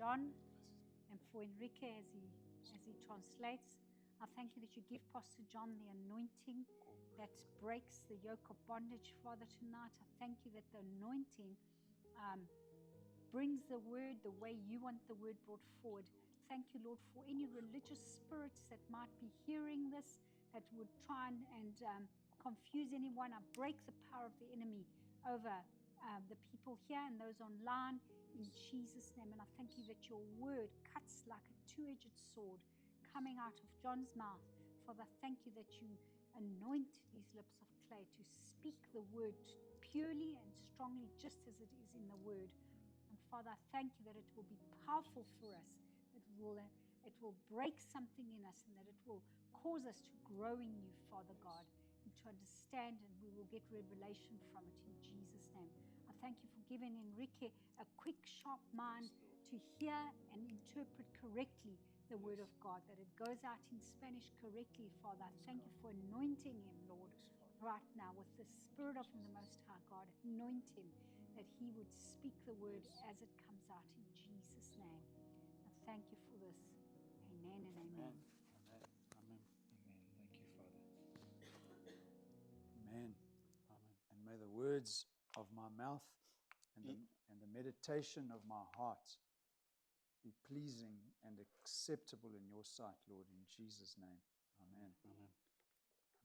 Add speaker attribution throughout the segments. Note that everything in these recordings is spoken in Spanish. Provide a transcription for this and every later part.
Speaker 1: John and for Enrique as he translates. I thank you that you give Pastor John the anointing that breaks the yoke of bondage, Father, tonight. I thank you that the anointing brings the word the way you want the word brought forward. Thank you, Lord, for any religious spirits that might be hearing this, that would try and confuse anyone. I break the power of the enemy over the people here and those online in Jesus' name. And I thank you that your word cuts like a two-edged sword coming out of John's mouth. Father, thank you that you anoint these lips of clay to speak the word purely and strongly, just as it is in the word. And Father, I thank you that it will be powerful for us, that it will break something in us, and that it will cause us to grow in you, Father God, and to understand, and we will get revelation from it in Jesus' name. I thank you for giving Enrique a quick, sharp mind to hear and interpret correctly the word of God, that it goes out in Spanish correctly, Father. I thank you for anointing him, Lord, right now with the Spirit of the Most High God. Anoint him that he would speak the word as it comes out in Jesus' name. I thank you for this. Amen and amen.
Speaker 2: Amen. Amen. Amen. Thank you, Father. Amen. Amen. And may the words of my mouth and the meditation of my heart be pleasing and acceptable in your sight, Lord, in Jesus' name. Amen. Amen.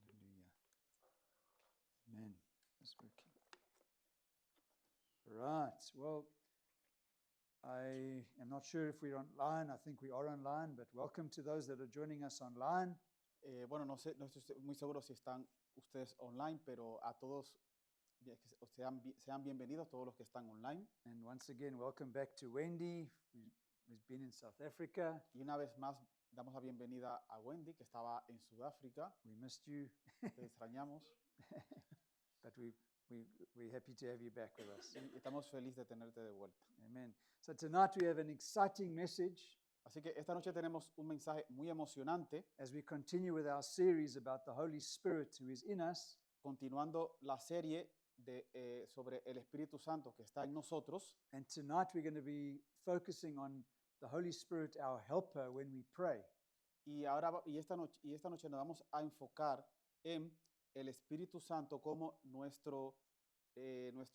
Speaker 2: Hallelujah. Amen. It's working. Right. Well, I am not sure if we're online. I think we are online, but welcome to those that are joining us online.
Speaker 3: Bueno, no estoy muy seguro si están ustedes online, pero a todos sean bienvenidos todos los que están online.
Speaker 2: And once again, welcome back to Wendy, who's been in South Africa.
Speaker 3: Y una vez más damos la bienvenida a Wendy, que estaba en Sudáfrica.
Speaker 2: We missed you.
Speaker 3: Te extrañamos.
Speaker 2: But we're happy to have you back with us.
Speaker 3: Y estamos felices de tenerte de vuelta.
Speaker 2: Amen. So tonight we have an exciting message.
Speaker 3: Así que esta noche tenemos un mensaje muy emocionante.
Speaker 2: As we continue with our series about the Holy Spirit who is in us.
Speaker 3: Continuando la serie sobre el Espíritu Santo que está en nosotros.
Speaker 2: And tonight we're going to be focusing on the Holy Spirit, our helper, when we pray.
Speaker 3: Y esta noche nos vamos a enfocar en el Espíritu Santo como nuestro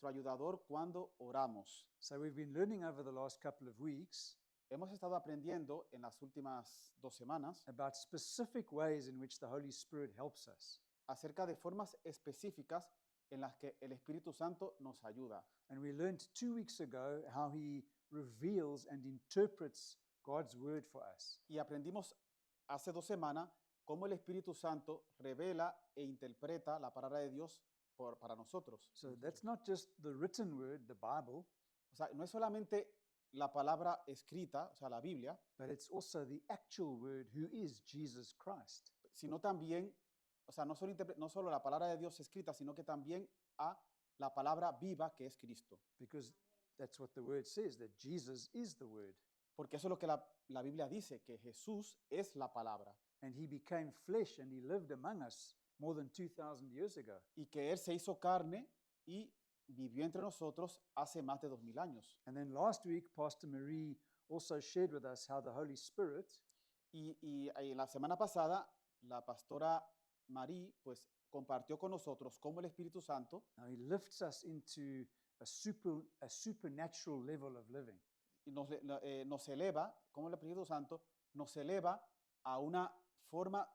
Speaker 3: ayudador cuando oramos.
Speaker 2: So we've been learning over the last couple of weeks.
Speaker 3: Hemos estado aprendiendo en las últimas 2 semanas
Speaker 2: about specific ways in which the Holy Spirit helps us.
Speaker 3: Acerca de formas específicas en las que el Espíritu Santo nos ayuda.
Speaker 2: And we learned 2 weeks ago how he reveals and interprets God's word for us.
Speaker 3: Y aprendimos hace 2 semanas cómo el Espíritu Santo revela e interpreta la palabra de Dios para nosotros.
Speaker 2: So that's not just the written word, the Bible.
Speaker 3: O sea, no es solamente la palabra escrita, o sea, la Biblia,
Speaker 2: but it's also the actual word who is Jesus Christ.
Speaker 3: Sino también, o sea, no solo la palabra de Dios escrita, sino que también a la palabra viva que es Cristo.
Speaker 2: Because that's what the word says, that Jesus is the word.
Speaker 3: Porque eso es lo que la Biblia dice, que Jesús es la palabra.
Speaker 2: And he became flesh and he lived among us more than 2,000 years ago.
Speaker 3: Y que Él se hizo carne y vivió entre nosotros hace más de 2000 años.
Speaker 2: And then last week, Pastor Marie also shared with us how the Holy Spirit
Speaker 3: y la semana pasada, la pastora Marie pues compartió con nosotros cómo el Espíritu Santo
Speaker 2: now he lifts us into a supernatural level of living.
Speaker 3: Y nos eleva, como el Espíritu Santo nos eleva a una forma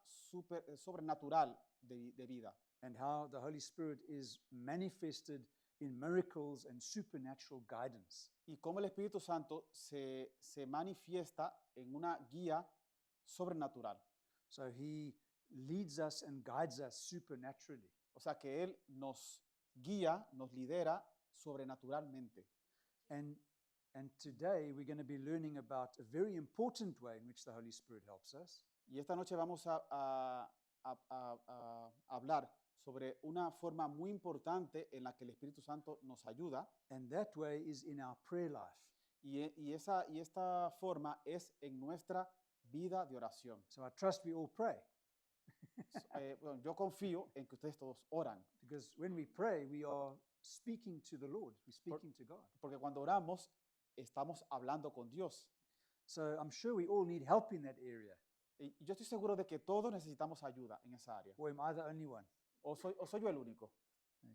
Speaker 3: sobrenatural de vida.
Speaker 2: And how the Holy Spirit is manifested in miracles and supernatural guidance.
Speaker 3: Y cómo el Espíritu Santo se manifiesta en una guía sobrenatural.
Speaker 2: So he leads us and guides us supernaturally.
Speaker 3: O sea que Él nos guía, nos lidera sobrenaturalmente.
Speaker 2: And today we're going to be learning about a very important way in which the Holy Spirit helps us.
Speaker 3: Y esta noche vamos a hablar sobre una forma muy importante en la que el Espíritu Santo nos ayuda.
Speaker 2: And that way is in our prayer life.
Speaker 3: Y esta forma es en nuestra vida de oración.
Speaker 2: So I trust we all pray.
Speaker 3: Bueno, yo confío en que ustedes todos oran.
Speaker 2: Because when we pray, we are speaking to the Lord. We're speaking to God.
Speaker 3: Porque cuando oramos, estamos hablando con Dios.
Speaker 2: So I'm sure we all need help in that area.
Speaker 3: Y yo estoy seguro de que todos necesitamos ayuda en esa área.
Speaker 2: Or am I the only one?
Speaker 3: ¿O soy yo el único?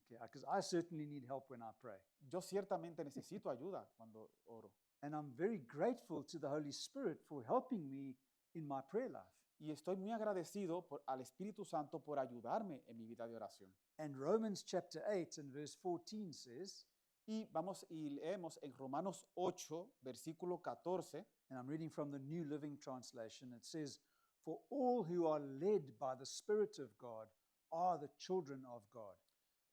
Speaker 2: Okay, because I certainly need help when I pray.
Speaker 3: Yo ciertamente necesito ayuda cuando oro.
Speaker 2: And I'm very grateful to the Holy Spirit for helping me in my prayer life.
Speaker 3: Y estoy muy agradecido al Espíritu Santo por ayudarme en mi vida de oración.
Speaker 2: And Romans chapter 8 and verse 14 says,
Speaker 3: Y vamos y leemos en Romanos 8, versículo 14,
Speaker 2: and I'm reading from the New Living Translation, it says, "For all who are led by the Spirit of God are the children of God."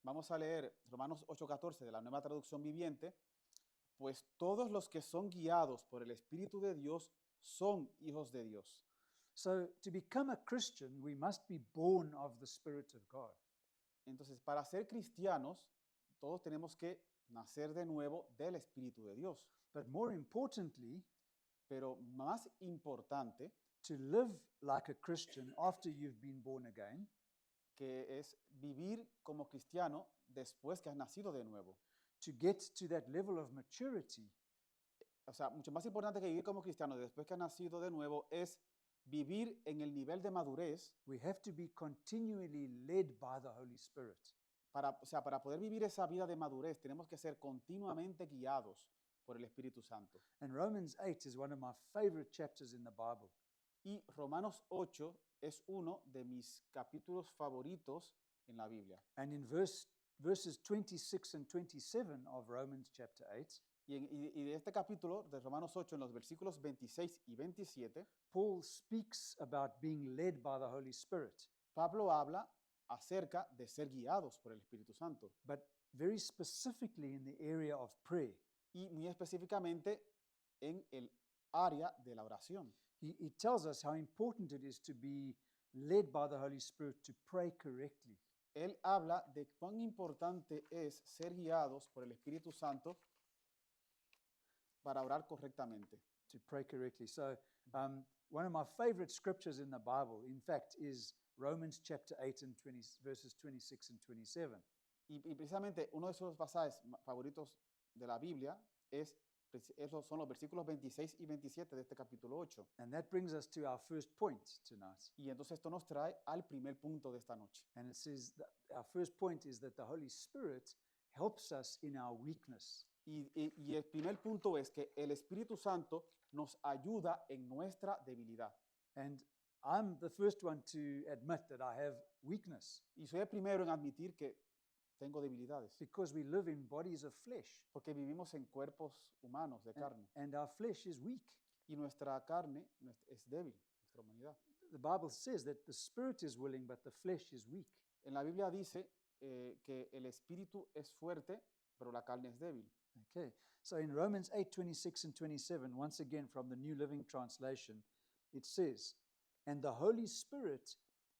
Speaker 3: vamos a leer Romanos 8:14 de la Nueva Traducción Viviente, pues todos los que son guiados por el Espíritu de Dios son hijos de Dios.
Speaker 2: So to become a Christian, we must be born of the Spirit of God.
Speaker 3: Entonces, para ser cristianos, todos tenemos que nacer de nuevo del Espíritu de Dios.
Speaker 2: But more importantly,
Speaker 3: Pero más importante,
Speaker 2: to live like a Christian after you've been born again,
Speaker 3: que es vivir como cristiano después que has nacido de nuevo.
Speaker 2: to get to that level of maturity,
Speaker 3: O sea, mucho más importante que vivir como cristiano después que has nacido de nuevo es vivir en el nivel de madurez
Speaker 2: we have to be continually led by the Holy Spirit.
Speaker 3: para poder vivir esa vida de madurez tenemos que ser continuamente guiados por el Espíritu Santo.
Speaker 2: And Romans 8 is one of my favorite chapters in the Bible.
Speaker 3: Y Romanos 8 es uno de mis capítulos favoritos en la Biblia.
Speaker 2: And in verses 26 and 27 of Romans chapter 8,
Speaker 3: Y de este capítulo de Romanos 8, en los versículos 26 y 27,
Speaker 2: Paul speaks about being led by the Holy Spirit,
Speaker 3: Pablo habla acerca de ser guiados por el Espíritu Santo.
Speaker 2: but very specifically in the area of prayer.
Speaker 3: Y muy específicamente en el área de la oración.
Speaker 2: He tells us how important it is to be led by the Holy Spirit to pray correctly.
Speaker 3: Él habla de cuán importante es ser guiados por el Espíritu Santo para orar correctamente.
Speaker 2: To pray correctly. So, one of my favorite scriptures in the Bible, in fact, is Romans chapter 8 and verses 26 and 27.
Speaker 3: Y precisamente uno de esos pasajes favoritos de la Biblia esos son los versículos 26 y 27 de este capítulo 8.
Speaker 2: And that brings us to our first point tonight.
Speaker 3: Y entonces esto nos trae al primer punto de esta noche.
Speaker 2: And it says that our first point is that the Holy Spirit helps us in our weakness.
Speaker 3: Y el primer punto es que el Espíritu Santo nos ayuda en nuestra debilidad.
Speaker 2: And I'm the first one to admit that I have weakness
Speaker 3: Y soy el primero en admitir que tengo debilidades,
Speaker 2: because we live in bodies of flesh.
Speaker 3: porque vivimos en cuerpos humanos de carne.
Speaker 2: And our flesh is weak.
Speaker 3: Y nuestra carne es débil, nuestra humanidad.
Speaker 2: The Bible says that the spirit is willing, but the flesh is weak.
Speaker 3: En la Biblia dice que el espíritu es fuerte, pero la carne es débil.
Speaker 2: Okay, so in Romans 8, 26 and 27, once again from the New Living Translation, it says, "And the Holy Spirit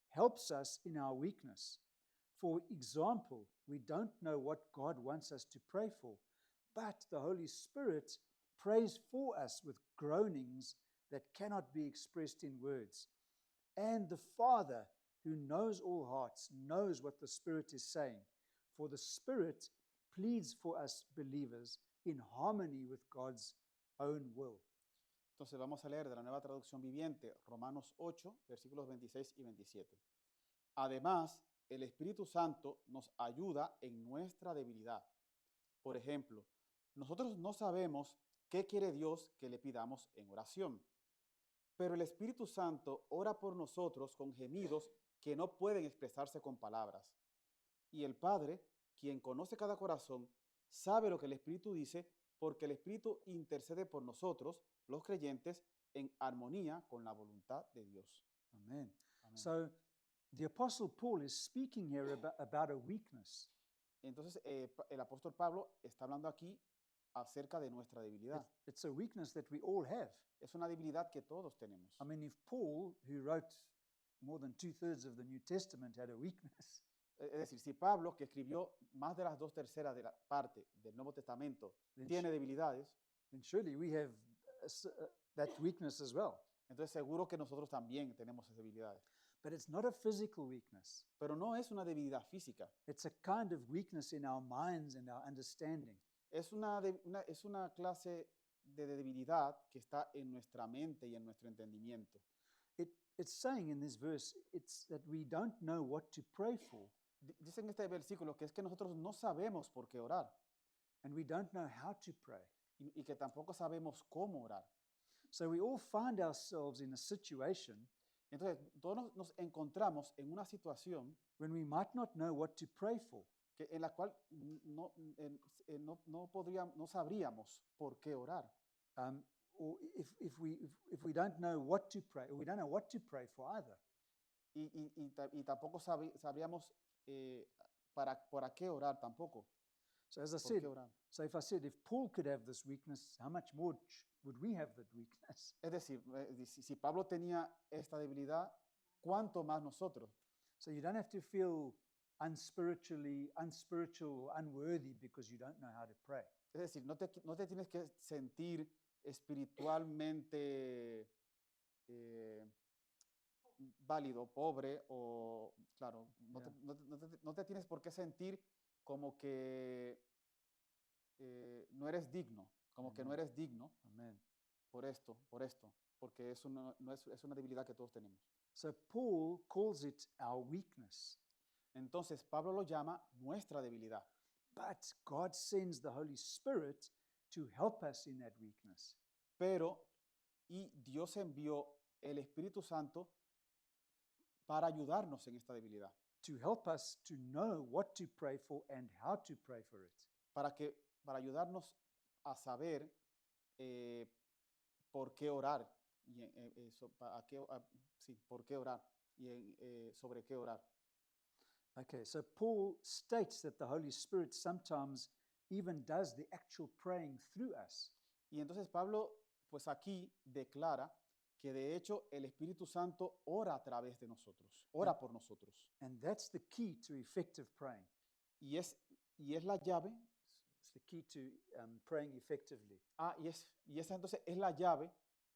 Speaker 2: helps us in our weakness. For example, we don't know what God wants us to pray for, but the Holy Spirit prays for us with groanings that cannot be expressed in words. And the Father, who knows all hearts, knows what the Spirit is saying, for the Spirit pleads for us believers in harmony with God's own will."
Speaker 3: Entonces vamos a leer de la Nueva Traducción Viviente, Romanos 8, versículos 26 y 27. Además, el Espíritu Santo nos ayuda en nuestra debilidad. Por ejemplo, nosotros no sabemos qué quiere Dios que le pidamos en oración, pero el Espíritu Santo ora por nosotros con gemidos que no pueden expresarse con palabras. Y el Padre, quien conoce cada corazón, sabe lo que el Espíritu dice, porque el Espíritu intercede por nosotros, los creyentes, en armonía con la voluntad de Dios.
Speaker 2: Amen.
Speaker 3: Amén.
Speaker 2: So the Apostle Paul is speaking here about a weakness.
Speaker 3: Entonces, el apóstol Pablo está hablando aquí acerca de nuestra debilidad.
Speaker 2: It's a weakness that we all have.
Speaker 3: Es una debilidad que todos tenemos.
Speaker 2: I mean, if Paul, who wrote more than 2/3 of the New Testament, had a weakness,
Speaker 3: Es decir, si Pablo, que escribió más de las 2/3 de la parte del Nuevo Testamento,
Speaker 2: Then
Speaker 3: tiene debilidades,
Speaker 2: then surely we have that weakness as well.
Speaker 3: entonces seguro que nosotros también tenemos esas debilidades.
Speaker 2: But it's not a physical weakness.
Speaker 3: Pero no es una debilidad física,
Speaker 2: It's a kind of weakness in our minds and our understanding.
Speaker 3: es una clase de debilidad que está en nuestra mente y en nuestro entendimiento.
Speaker 2: It's saying in this verse, it's that we don't know what to pray for,
Speaker 3: Dice en este versículo que es que nosotros no sabemos por qué orar
Speaker 2: and we don't know how to pray.
Speaker 3: y que tampoco sabemos cómo orar.
Speaker 2: So we all find ourselves in a situation
Speaker 3: Entonces, todos nos encontramos en una situación
Speaker 2: when we might not know what to pray for.
Speaker 3: en la cual no sabríamos por qué orar.
Speaker 2: Or if we don't know what to pray, or we don't know what to pray for either.
Speaker 3: Y tampoco sabríamos para qué orar tampoco.
Speaker 2: So as I
Speaker 3: ¿Por
Speaker 2: said,
Speaker 3: qué orar?
Speaker 2: so if I said if Paul could have this weakness, how much more would we have that weakness?
Speaker 3: Es decir, si Pablo tenía esta debilidad, ¿cuánto más nosotros?
Speaker 2: So you don't have to feel unspiritual or unworthy because you don't know how to pray.
Speaker 3: Es decir, no te tienes que sentir espiritualmente válido, pobre o, claro, no te tienes por qué sentir como que no eres digno, como que no eres digno
Speaker 2: Amen.
Speaker 3: por esto, porque es una debilidad que todos tenemos.
Speaker 2: So Paul calls it our weakness.
Speaker 3: Entonces, Pablo lo llama nuestra debilidad.
Speaker 2: But God sends the Holy Spirit to help us in that weakness.
Speaker 3: Y Dios envió el Espíritu Santo para ayudarnos en esta debilidad,
Speaker 2: To help us to know what to pray for and how to pray for it.
Speaker 3: para ayudarnos a saber por qué orar y por qué orar y sobre qué orar.
Speaker 2: Okay, so Paul states that the Holy Spirit sometimes even does the actual praying through us.
Speaker 3: Y entonces Pablo, pues aquí declara que de hecho el Espíritu Santo ora a través de nosotros, ora por nosotros.
Speaker 2: And that's the key to effective praying.
Speaker 3: Y es la llave,
Speaker 2: It's the key to praying effectively.
Speaker 3: y esa entonces es la llave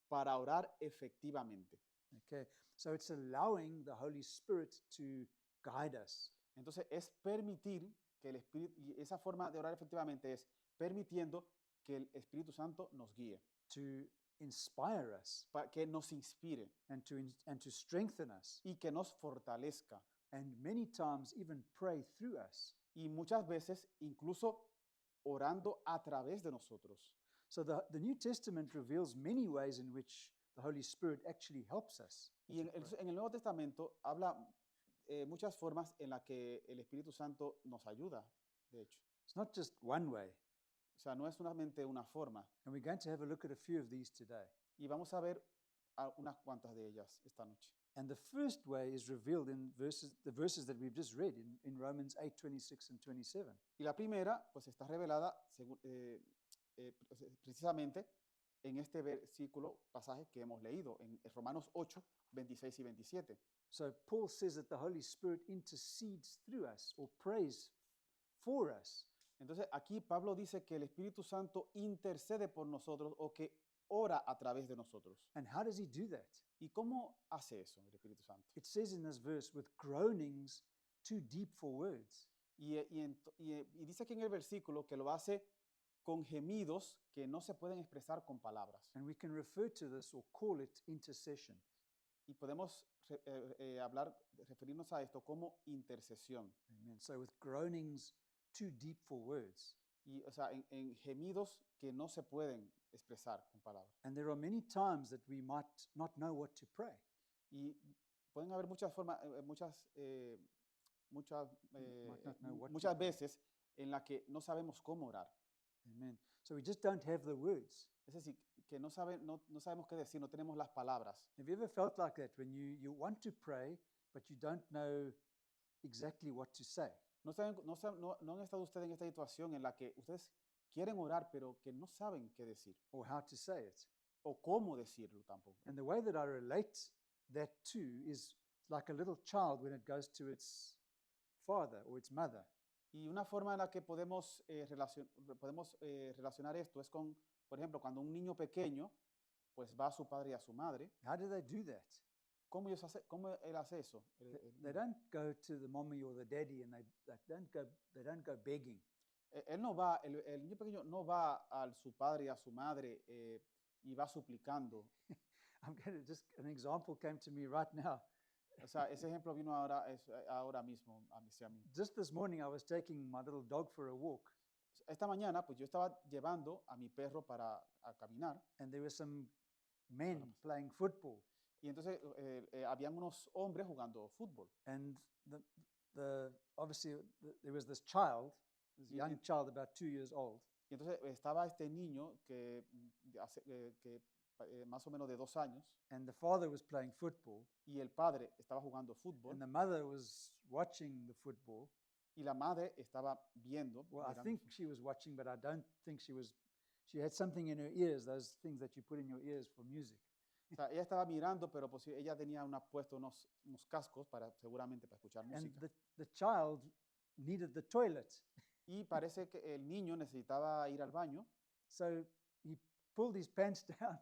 Speaker 3: para orar efectivamente.
Speaker 2: Okay, so it's allowing the Holy Spirit to guide us.
Speaker 3: Entonces es permitir que el Espíritu, y esa forma de orar efectivamente es permitiendo que el Espíritu Santo nos guíe,
Speaker 2: To inspire us
Speaker 3: para que nos inspire
Speaker 2: and to strengthen us,
Speaker 3: y que nos fortalezca.
Speaker 2: and many times even pray through us.
Speaker 3: Y muchas veces incluso orando a través de nosotros.
Speaker 2: So the New Testament reveals many ways in which the Holy Spirit actually helps us.
Speaker 3: Y en el Nuevo Testamento habla muchas formas en las que el Espíritu Santo nos ayuda, de hecho.
Speaker 2: It's not just one way.
Speaker 3: O sea, no es solamente una forma.
Speaker 2: And we're going to have a look at a few of these today.
Speaker 3: Y vamos a ver unas cuantas de ellas esta noche.
Speaker 2: And the first way is revealed in the verses that we've just read in Romans 8:26 and 27.
Speaker 3: Y la primera, pues está revelada precisamente en este versículo, pasaje que hemos leído, en Romanos 8, 26 y 27.
Speaker 2: So Paul says that the Holy Spirit intercedes through us or prays for us.
Speaker 3: Entonces aquí Pablo dice que el Espíritu Santo intercede por nosotros o que ora a través de nosotros.
Speaker 2: And how does he do that?
Speaker 3: ¿Y cómo hace eso el Espíritu Santo?
Speaker 2: It says in this verse, with groanings too deep for words.
Speaker 3: Y dice aquí en el versículo que lo hace con gemidos que no se pueden expresar con palabras.
Speaker 2: And we can refer to this or call it intercession.
Speaker 3: Y podemos referirnos a esto como intercesión.
Speaker 2: Amen. So with groanings too deep for words.
Speaker 3: Y, o sea, en gemidos que no se pueden expresar con palabras.
Speaker 2: And there are many times that we might not know what to pray.
Speaker 3: Y pueden haber muchas formas,
Speaker 2: Might not know what to
Speaker 3: muchas
Speaker 2: pray.
Speaker 3: veces en las que no sabemos cómo orar.
Speaker 2: Amen. So we just don't have the words.
Speaker 3: Es decir, que no sabemos qué decir, no tenemos las palabras.
Speaker 2: Have you ever felt like that when you want to pray, but you don't know exactly what to say?
Speaker 3: ¿No han estado ustedes en esta situación en la que ustedes quieren orar, pero que no saben qué decir
Speaker 2: Or how to say it?
Speaker 3: o cómo decirlo tampoco?
Speaker 2: And the way that I relate that to is like a little child when it goes to its father or its mother.
Speaker 3: Y una forma en la que podemos relacionar esto es con, por ejemplo, cuando un niño pequeño pues va a su padre y a su madre.
Speaker 2: How do they do that?
Speaker 3: ¿Cómo él hace eso?
Speaker 2: They don't go to the mommy or the daddy and they don't go begging.
Speaker 3: Él no va, el niño pequeño no va a su padre y a su madre y va suplicando.
Speaker 2: I'm going to just, an example came to me right now.
Speaker 3: O sea, ese ejemplo vino ahora mismo hacia mí.
Speaker 2: Just this morning, I was taking my little dog for a walk,
Speaker 3: Esta mañana, pues yo estaba llevando a mi perro a caminar
Speaker 2: and there were some men
Speaker 3: Vamos.
Speaker 2: playing football.
Speaker 3: y entonces habían unos hombres jugando fútbol.
Speaker 2: And obviously, there was this child, this
Speaker 3: Y-
Speaker 2: young
Speaker 3: y-
Speaker 2: child, about 2 years old,
Speaker 3: Y entonces estaba este niño que más o menos de 2 años
Speaker 2: and the father was playing football,
Speaker 3: y el padre estaba jugando fútbol
Speaker 2: and the mother was watching the football.
Speaker 3: y la madre estaba viendo.
Speaker 2: Well, I
Speaker 3: mirando
Speaker 2: think
Speaker 3: fútbol.
Speaker 2: she was watching, but I don't think she was. She had something in her ears, those things that you put in your ears for music.
Speaker 3: O sea, ella estaba mirando, pero pues ella tenía puesto unos cascos seguramente para escuchar
Speaker 2: And
Speaker 3: música.
Speaker 2: the child needed the toilet.
Speaker 3: Y parece que el niño necesitaba ir al baño
Speaker 2: So he pulled his pants down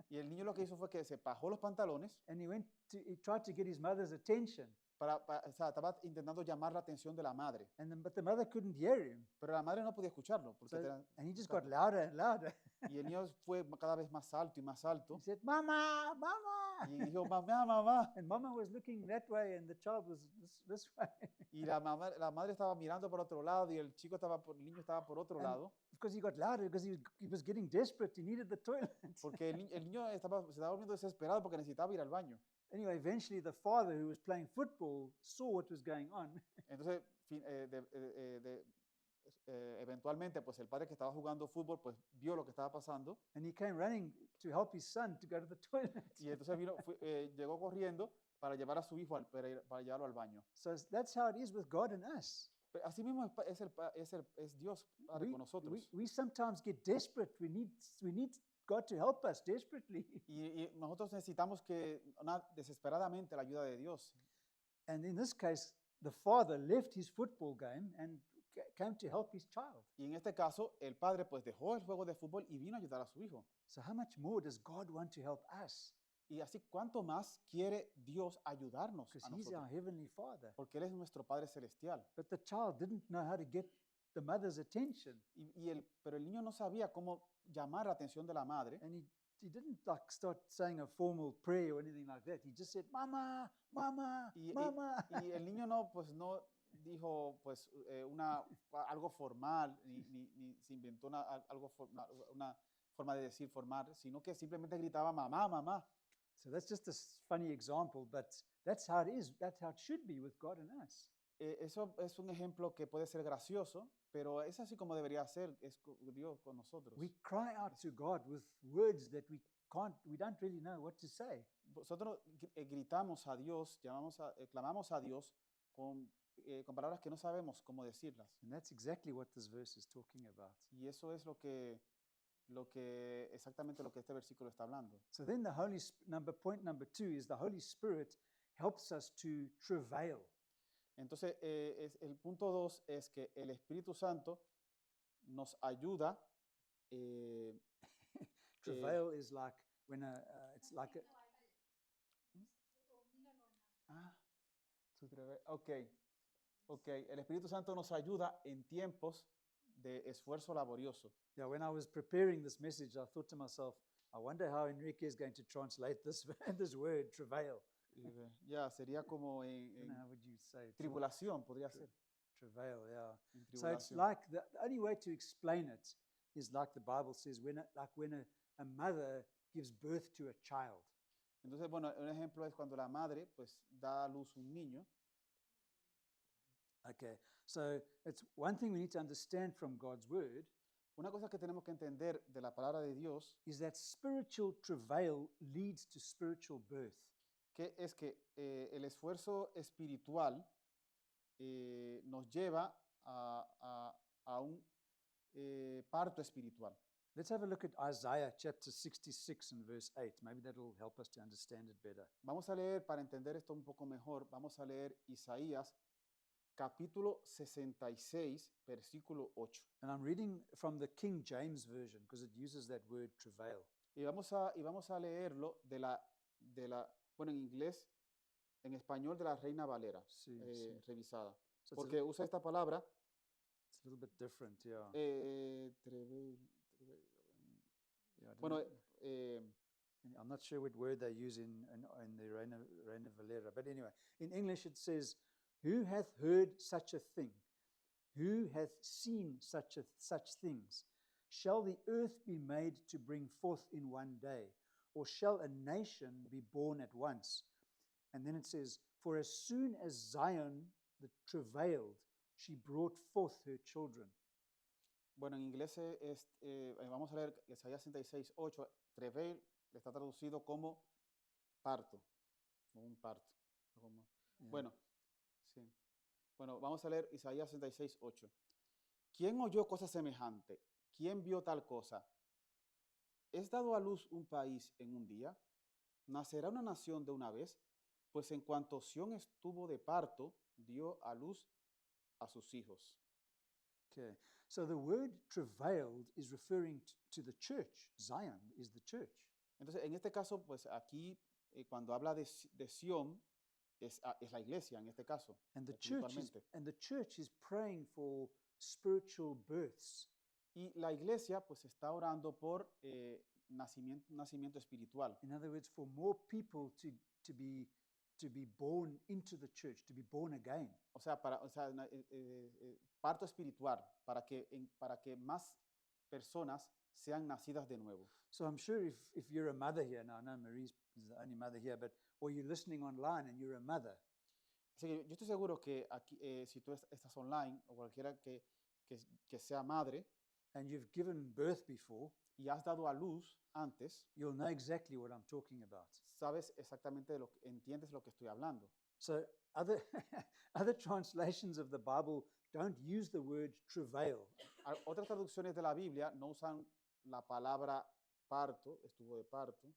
Speaker 3: y el niño lo que hizo fue que se bajó los pantalones
Speaker 2: and he tried to get his mother's attention.
Speaker 3: o sea, estaba intentando llamar la atención de la madre,
Speaker 2: But the mother couldn't hear him.
Speaker 3: pero la madre no podía escucharlo. Porque
Speaker 2: And he just got louder and louder.
Speaker 3: y el niño fue cada vez más alto y más alto
Speaker 2: He said, Mama, Mama.
Speaker 3: y dijo, mamá, mamá.
Speaker 2: And Mama was looking that way and the child was this way.
Speaker 3: Y la madre estaba mirando por otro lado y el niño estaba por otro
Speaker 2: And-
Speaker 3: lado,
Speaker 2: Because he got louder, because he was getting desperate. He needed the toilet.
Speaker 3: porque el niño se estaba volviendo desesperado porque necesitaba ir al baño.
Speaker 2: Anyway, eventually the father who was playing football saw what was going on.
Speaker 3: Entonces, eventualmente, pues el padre que estaba jugando fútbol, pues vio lo que estaba pasando
Speaker 2: And he came running to help his son to go to the toilet.
Speaker 3: y entonces llegó corriendo para llevar a su hijo, para llevarlo al baño.
Speaker 2: So that's how it is with God and us.
Speaker 3: Pero así mismo es Dios Padre con nosotros.
Speaker 2: We sometimes get desperate. We need God to help us desperately.
Speaker 3: Y nosotros necesitamos desesperadamente la ayuda de Dios.
Speaker 2: And in this case, the father left his football game and came to help his child.
Speaker 3: Y en este caso, el padre pues dejó el juego de fútbol y vino a ayudar a su hijo.
Speaker 2: So how much more does God want to help us?
Speaker 3: Y así, ¿cuánto más quiere Dios ayudarnos
Speaker 2: Because
Speaker 3: a
Speaker 2: he's our
Speaker 3: nosotros?
Speaker 2: heavenly father.
Speaker 3: Porque Él es nuestro Padre Celestial.
Speaker 2: But the child didn't know how to get the mother's attention.
Speaker 3: Pero el niño no sabía cómo llamar la atención de la madre.
Speaker 2: And he didn't like start saying a formal prayer or anything like that. He just said, Mama, Mama,
Speaker 3: Y,
Speaker 2: Mama.
Speaker 3: y el niño no dijo pues algo formal, ni se inventó una forma de decir formal, sino que simplemente gritaba mamá, mamá.
Speaker 2: So that's just a funny example, but that's how it is. That's how it should be with God and us.
Speaker 3: Eso es un ejemplo que puede ser gracioso, pero es así como debería ser Dios con nosotros.
Speaker 2: We cry out to God with words that we don't really know what to say.
Speaker 3: Nosotros gritamos a Dios, clamamos a Dios con palabras que no sabemos cómo decirlas.
Speaker 2: And that's exactly what this verse is talking about.
Speaker 3: Y eso es exactamente lo que este versículo está hablando.
Speaker 2: So then point number 2 is the Holy Spirit helps us to travail.
Speaker 3: Entonces, el punto 2 es que el Espíritu Santo nos ayuda.
Speaker 2: Travail is like when it's like
Speaker 3: Ok, el Espíritu Santo nos ayuda en tiempos de esfuerzo laborioso.
Speaker 2: yeah, when I was preparing this message, I thought to myself, I wonder how Enrique is going to translate this word, travail.
Speaker 3: Ya, sería como
Speaker 2: How would you say it?
Speaker 3: tribulación, podría ser.
Speaker 2: Travail, yeah.
Speaker 3: En
Speaker 2: So it's
Speaker 3: tribulación.
Speaker 2: like the only way to explain it is like the Bible says, when a mother gives birth to a child.
Speaker 3: Entonces, bueno, un ejemplo es cuando la madre pues da a luz un niño.
Speaker 2: Okay, so it's one thing we need to understand from God's word
Speaker 3: Una cosa que tenemos que entender de la palabra de Dios
Speaker 2: is that spiritual travail leads to spiritual birth.
Speaker 3: que es que el esfuerzo espiritual nos lleva a un parto espiritual.
Speaker 2: Let's have a look at Isaiah chapter 66 and verse 8. Maybe that will help us to understand it better.
Speaker 3: Vamos a leer, para entender esto un poco mejor, vamos a leer Isaías capítulo 66, versículo 8.
Speaker 2: And I'm reading from the King James Version because it uses that word travail.
Speaker 3: Y vamos a leerlo bueno, en inglés, en español de la Reina Valera,
Speaker 2: Sí, sí.
Speaker 3: revisada.
Speaker 2: So
Speaker 3: Porque usa esta palabra,
Speaker 2: it's a little bit different, yeah.
Speaker 3: Trevel.
Speaker 2: Yeah, I don't
Speaker 3: Bueno,
Speaker 2: know. I'm not sure what word they use in the Reina Valera, but anyway, in English it says, "Who hath heard such a thing? Who hath seen such things? Shall the earth be made to bring forth in one day, or shall a nation be born at once?" And then it says, "For as soon as Zion that travailed, she brought forth her children."
Speaker 3: Bueno, en inglés vamos a leer Isaías 66:8. Trevel está traducido como parto, como un parto. como-
Speaker 2: Yeah.
Speaker 3: Bueno, sí. Bueno, vamos a leer Isaías 66:8. ¿Quién oyó cosa semejante? ¿Quién vio tal cosa? ¿Es dado a luz un país en un día? ¿Nacerá una nación de una vez? Pues en cuanto Sión estuvo de parto, dio a luz a sus hijos.
Speaker 2: Okay, so the word travailed is referring to the church. Zion is the church.
Speaker 3: Entonces, en este caso, pues aquí, cuando habla de Sión, es la iglesia en este caso,
Speaker 2: And the
Speaker 3: espiritualmente.
Speaker 2: church is praying for spiritual births.
Speaker 3: Y la iglesia, pues, está orando por nacimiento espiritual.
Speaker 2: In other words, for more people to be born into the church, to be born again.
Speaker 3: O sea, parto espiritual, para que más personas sean nacidas de nuevo.
Speaker 2: So I'm sure if you're a mother here, now I know Marie's is the only mother here, but or you're listening online and you're a mother,
Speaker 3: Así que yo estoy seguro que aquí, si tú estás online o cualquiera que sea madre
Speaker 2: and you've given birth before,
Speaker 3: y has dado a luz antes,
Speaker 2: you'll know exactly what I'm talking about.
Speaker 3: sabes exactamente entiendes lo que estoy hablando.
Speaker 2: So other other translations of the Bible don't use the word travail.
Speaker 3: Otras traducciones de la Biblia no usan la palabra parto, estuvo de parto,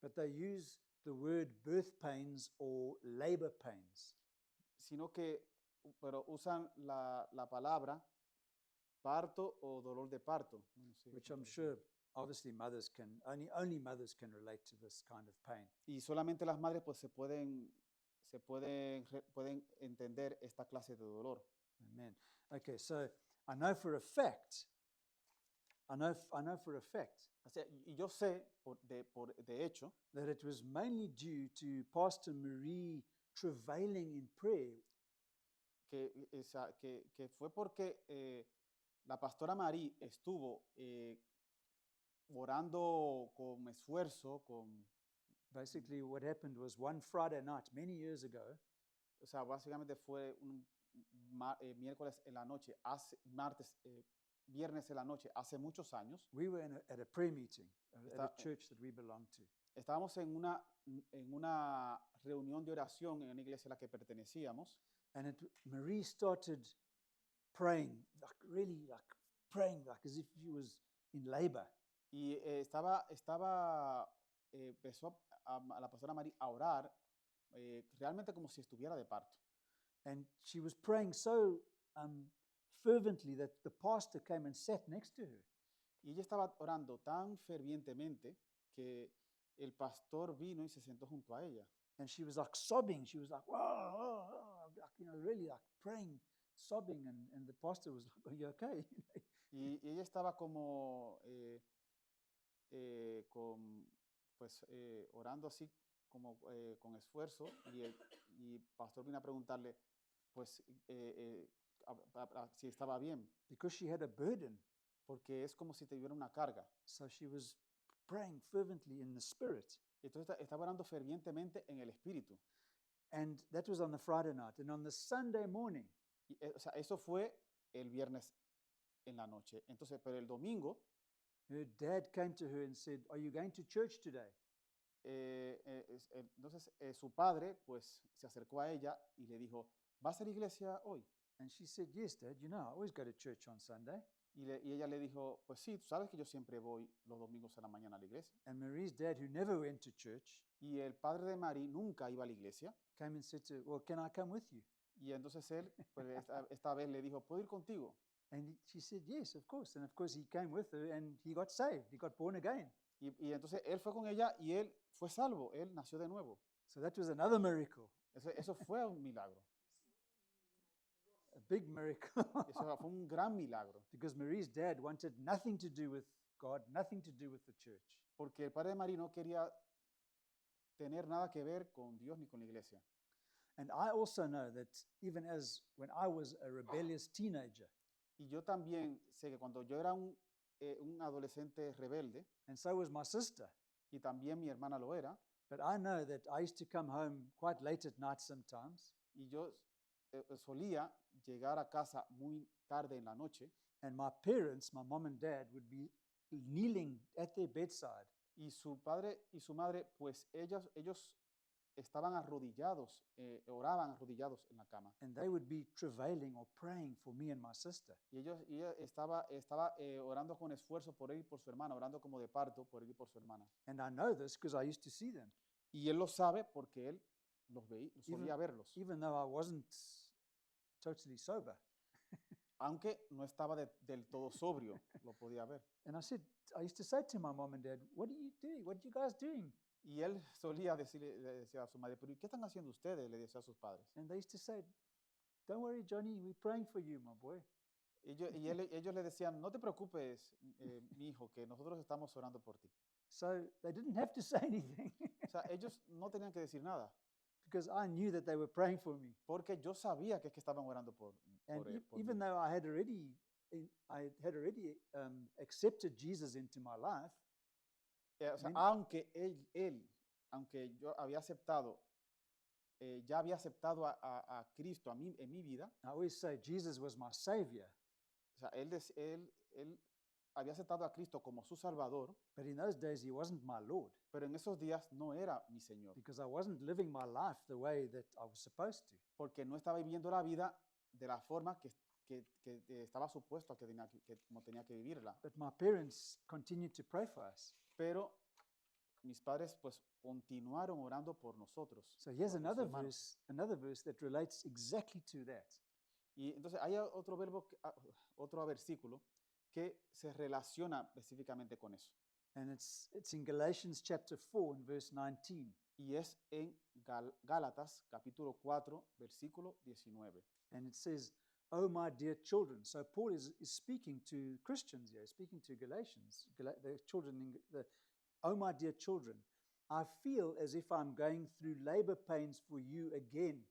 Speaker 2: But they use the word birth pains or labor pains.
Speaker 3: pero usan la palabra parto o dolor de parto. No sé.
Speaker 2: Which I'm sure obviously mothers can only mothers can relate to this kind of pain.
Speaker 3: Y solamente las madres pues pueden entender esta clase de dolor.
Speaker 2: Amen. Okay, so I know for a fact
Speaker 3: O sea, y yo sé de hecho
Speaker 2: that it was mainly due to Pastor Marie travailing in prayer
Speaker 3: que fue porque la pastora Marie estuvo orando con esfuerzo,
Speaker 2: Basically, what happened was one Friday night, many years ago,
Speaker 3: o sea, básicamente fue un miércoles en la noche, viernes en la noche, hace muchos años.
Speaker 2: we were at a prayer meeting at a
Speaker 3: Está-
Speaker 2: church that we belong to.
Speaker 3: Estábamos en una reunión de oración en una iglesia a la que pertenecíamos.
Speaker 2: And Marie started praying, really praying like as if she was in labor.
Speaker 3: Y empezó a la pastora María a orar realmente como si estuviera de parto.
Speaker 2: And she was praying so fervently that the pastor came and sat next to her.
Speaker 3: Y ella estaba orando tan fervientemente que el pastor vino y se sentó junto a ella.
Speaker 2: And she was like sobbing. She was like, whoa, whoa, whoa, like, really like praying, sobbing. And the pastor was like, are you okay?
Speaker 3: Y ella estaba como orando así como con esfuerzo y el pastor vino a preguntarle pues si estaba bien,
Speaker 2: Because she had a burden.
Speaker 3: porque es como si tuviera una carga.
Speaker 2: So she was praying fervently in the spirit.
Speaker 3: Entonces estaba orando fervientemente en el espíritu.
Speaker 2: And that was on the Friday night. And on the Sunday morning,
Speaker 3: Y, o sea, eso fue el viernes en la noche. Entonces, pero el domingo,
Speaker 2: her dad came to her and said, are you going to church today?
Speaker 3: entonces su padre pues se acercó a ella y le dijo, ¿vas a la iglesia hoy?
Speaker 2: And she said, yes, Dad, you know, I always go to church on Sunday.
Speaker 3: Y ella le dijo, pues sí, tú sabes que yo siempre voy los domingos a la mañana a la iglesia.
Speaker 2: And Marie's dad, who never went to church,
Speaker 3: Y el padre de Marie nunca iba a la iglesia.
Speaker 2: came and said to her, well, can I come with you?
Speaker 3: Y entonces él, pues esta vez le dijo, ¿puedo ir contigo?
Speaker 2: And she said, yes, of course. And of course, he came with her and he got saved. He got born again.
Speaker 3: Y entonces él fue con ella y él fue salvo, él nació de nuevo.
Speaker 2: So that was another miracle.
Speaker 3: Eso fue un milagro.
Speaker 2: a big miracle
Speaker 3: Eso fue un gran milagro,
Speaker 2: because Marie's dad wanted nothing to do with God, nothing to do with the church.
Speaker 3: porque el padre de Marie no quería tener nada que ver con Dios ni con la iglesia.
Speaker 2: And I also know that even as when I was a rebellious teenager,
Speaker 3: Y yo también sé que cuando yo era un adolescente rebelde,
Speaker 2: and so was my sister,
Speaker 3: y también mi hermana lo era,
Speaker 2: but I know that I used to come home quite late at night sometimes,
Speaker 3: y yo solía llegar a casa muy tarde en la noche,
Speaker 2: and my parents, my mom and dad, would be kneeling at their bedside,
Speaker 3: y su padre y su madre, pues ellos estaban arrodillados, oraban arrodillados en la cama.
Speaker 2: and they would be travailing or praying for me and my sister.
Speaker 3: Y ella estaba orando con esfuerzo por él y por su hermana, orando como de parto por él y por su hermana.
Speaker 2: And I know this because I used to see them,
Speaker 3: Y él lo sabe porque él los veía, solía verlos,
Speaker 2: even though I wasn't totally sober.
Speaker 3: aunque no estaba del todo sobrio, lo podía ver.
Speaker 2: And I used to say to my mom and dad, "What are you doing? What are you guys doing?"
Speaker 3: Y él solía le decía a su madre, pero ¿y qué están haciendo ustedes? Le decía a sus padres.
Speaker 2: And they used to say, "Don't worry, Johnny, we're praying for you, my boy."
Speaker 3: Ellos le decían, no te preocupes, mi hijo, que nosotros estamos orando por ti.
Speaker 2: So they didn't have to say anything
Speaker 3: O sea, ellos no tenían que decir nada,
Speaker 2: because I knew that they were praying for me.
Speaker 3: porque yo sabía que es que estaban orando por
Speaker 2: And
Speaker 3: por
Speaker 2: even
Speaker 3: mí.
Speaker 2: though I had already accepted Jesus into my life,
Speaker 3: O sea,
Speaker 2: Amen.
Speaker 3: aunque yo había aceptado, ya había aceptado a Cristo en mi vida,
Speaker 2: I always say Jesus was my savior.
Speaker 3: o sea, él había aceptado a Cristo como su Salvador,
Speaker 2: But in those days, he wasn't my Lord
Speaker 3: pero en esos días no era mi Señor,
Speaker 2: because I wasn't living my life the way that I was supposed to.
Speaker 3: porque no estaba viviendo la vida de la forma que estaba supuesto a como tenía que vivirla.
Speaker 2: But my parents continued to pray for us.
Speaker 3: Pero mis padres pues continuaron orando por nosotros.
Speaker 2: So here's
Speaker 3: por nuestros
Speaker 2: another
Speaker 3: hermanos.
Speaker 2: verse that relates exactly to that.
Speaker 3: Y entonces hay otro versículo que se relaciona específicamente con eso.
Speaker 2: And it's in Galatians chapter 4 and verse 19.
Speaker 3: Y es en Gálatas capítulo 4, versículo 19.
Speaker 2: And it says, "Oh, my dear children." So Paul is speaking to Christians here, speaking to Galatians, the children, "Oh, my dear children, I feel as if I'm going through labor pains for you again,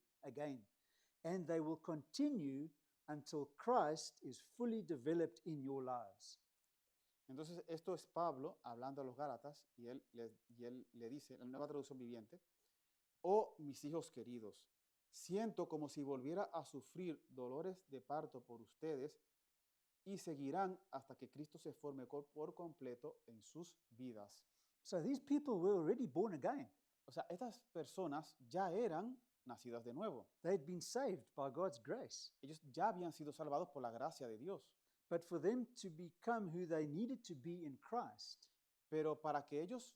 Speaker 2: and they will continue until Christ is fully developed in your lives."
Speaker 3: Entonces esto es Pablo hablando a los Gálatas y él le dice, en la Nueva Traducción Viviente, oh mis hijos queridos, siento como si volviera a sufrir dolores de parto por ustedes y seguirán hasta que Cristo se forme por completo en sus vidas.
Speaker 2: So these people were already born again.
Speaker 3: O sea, estas personas ya eran nacidas de nuevo.
Speaker 2: They'd been saved by God's grace.
Speaker 3: Ellos ya habían sido salvados por la gracia de Dios.
Speaker 2: But for them to become who they needed to be in Christ,
Speaker 3: Pero para que ellos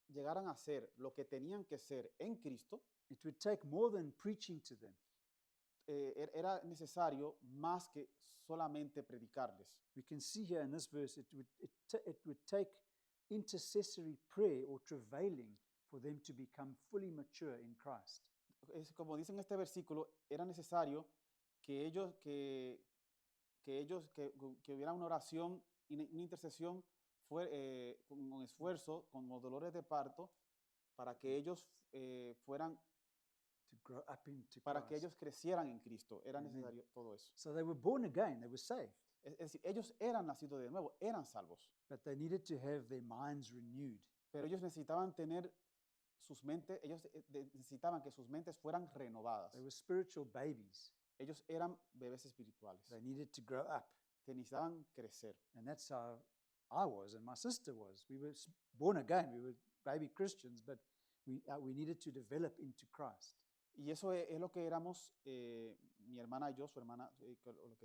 Speaker 3: llegaran a ser lo que tenían que ser en Cristo,
Speaker 2: it would take more than preaching to them.
Speaker 3: era necesario más que solamente predicarles.
Speaker 2: We can see here in this verse, it would take intercessory prayer or travailing for them to become fully mature in Christ.
Speaker 3: Es como dice en este versículo, era necesario que hubiera una oración y una intercesión con esfuerzo, con los dolores de parto, para que ellos fueran,
Speaker 2: To grow up into
Speaker 3: para que
Speaker 2: Christ.
Speaker 3: ellos crecieran en Cristo. Era
Speaker 2: Amen.
Speaker 3: necesario todo eso.
Speaker 2: So they were born again, they were saved,
Speaker 3: Es decir, ellos eran nacidos de nuevo, eran salvos,
Speaker 2: but they needed to have their minds renewed.
Speaker 3: pero ellos necesitaban tener sus mentes, necesitaban que sus mentes fueran renovadas.
Speaker 2: They were spiritual babies.
Speaker 3: Ellos eran bebés espirituales,
Speaker 2: They needed to grow up.
Speaker 3: que necesitaban crecer.
Speaker 2: And that's how I was and my sister was. We were born again. We were baby Christians, but we needed to develop into Christ.
Speaker 3: Y eso es lo que éramos, mi hermana y yo, su hermana, con lo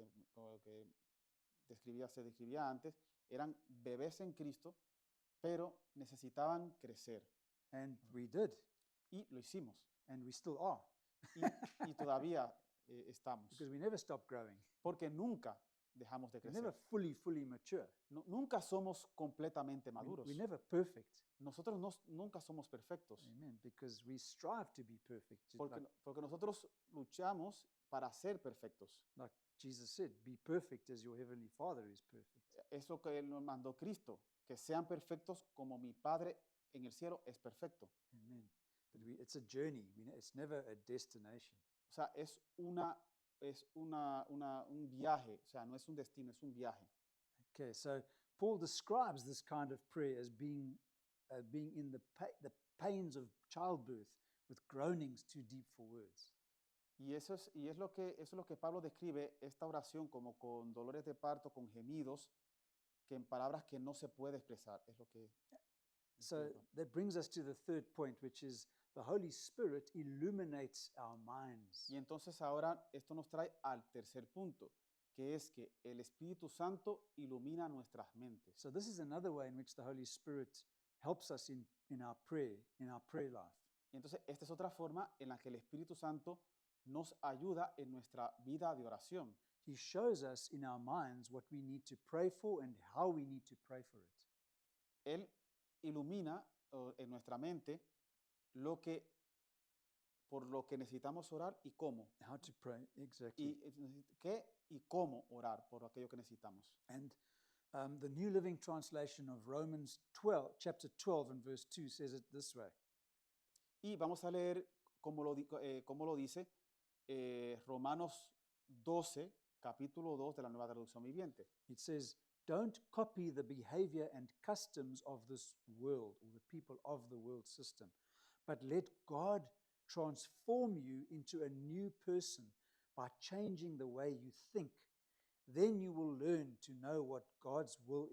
Speaker 3: que se describía antes, eran bebés en Cristo, pero necesitaban crecer.
Speaker 2: And we did,
Speaker 3: Y lo hicimos.
Speaker 2: and we still are,
Speaker 3: Y todavía estamos.
Speaker 2: because we never stop growing.
Speaker 3: Porque nunca dejamos de
Speaker 2: We're never
Speaker 3: crecer.
Speaker 2: fully mature.
Speaker 3: Nunca somos completamente
Speaker 2: We-
Speaker 3: maduros.
Speaker 2: We're never perfect.
Speaker 3: Nosotros nunca somos perfectos.
Speaker 2: Amen. Because we strive to be perfect.
Speaker 3: Porque nosotros luchamos para ser perfectos.
Speaker 2: Like Jesus said, be perfect as your heavenly Father is perfect.
Speaker 3: Eso que Él nos mandó Cristo, que sean perfectos como mi Padre en el cielo es perfecto.
Speaker 2: Amen. But it's a journey. It's never a destination.
Speaker 3: O sea, un viaje, o sea, no es un destino, es un viaje.
Speaker 2: Okay, so Paul describes this kind of prayer as being in the pains of childbirth with groanings too deep for words.
Speaker 3: Y eso es lo que Pablo describe esta oración como con dolores de parto, con gemidos, que en palabras que no se puede expresar. Es lo que
Speaker 2: So
Speaker 3: describe Pablo.
Speaker 2: that brings us to the third point, which is the Holy Spirit illuminates our minds.
Speaker 3: Y entonces ahora esto nos trae al tercer punto, que es que el Espíritu Santo ilumina nuestras mentes.
Speaker 2: So this is another way in which the Holy Spirit helps us in our prayer life.
Speaker 3: Y entonces esta es otra forma en la que el Espíritu Santo nos ayuda en nuestra vida de oración.
Speaker 2: He shows us in our minds what we need to pray for and how we need to pray for it.
Speaker 3: Él ilumina en nuestra mente por lo que necesitamos orar y cómo.
Speaker 2: How to pray, exactly.
Speaker 3: Y qué y cómo orar por aquello que necesitamos.
Speaker 2: And the New Living Translation of Romans 12, chapter 12 and verse 2 says it this way.
Speaker 3: Y vamos a leer cómo lo dice Romanos 12, capítulo 2 de la Nueva Traducción Viviente.
Speaker 2: It says, don't copy the behavior and customs of this world or the people of the world system, but let God transform you into a new person by changing the way you think. Then you will learn to know what God's will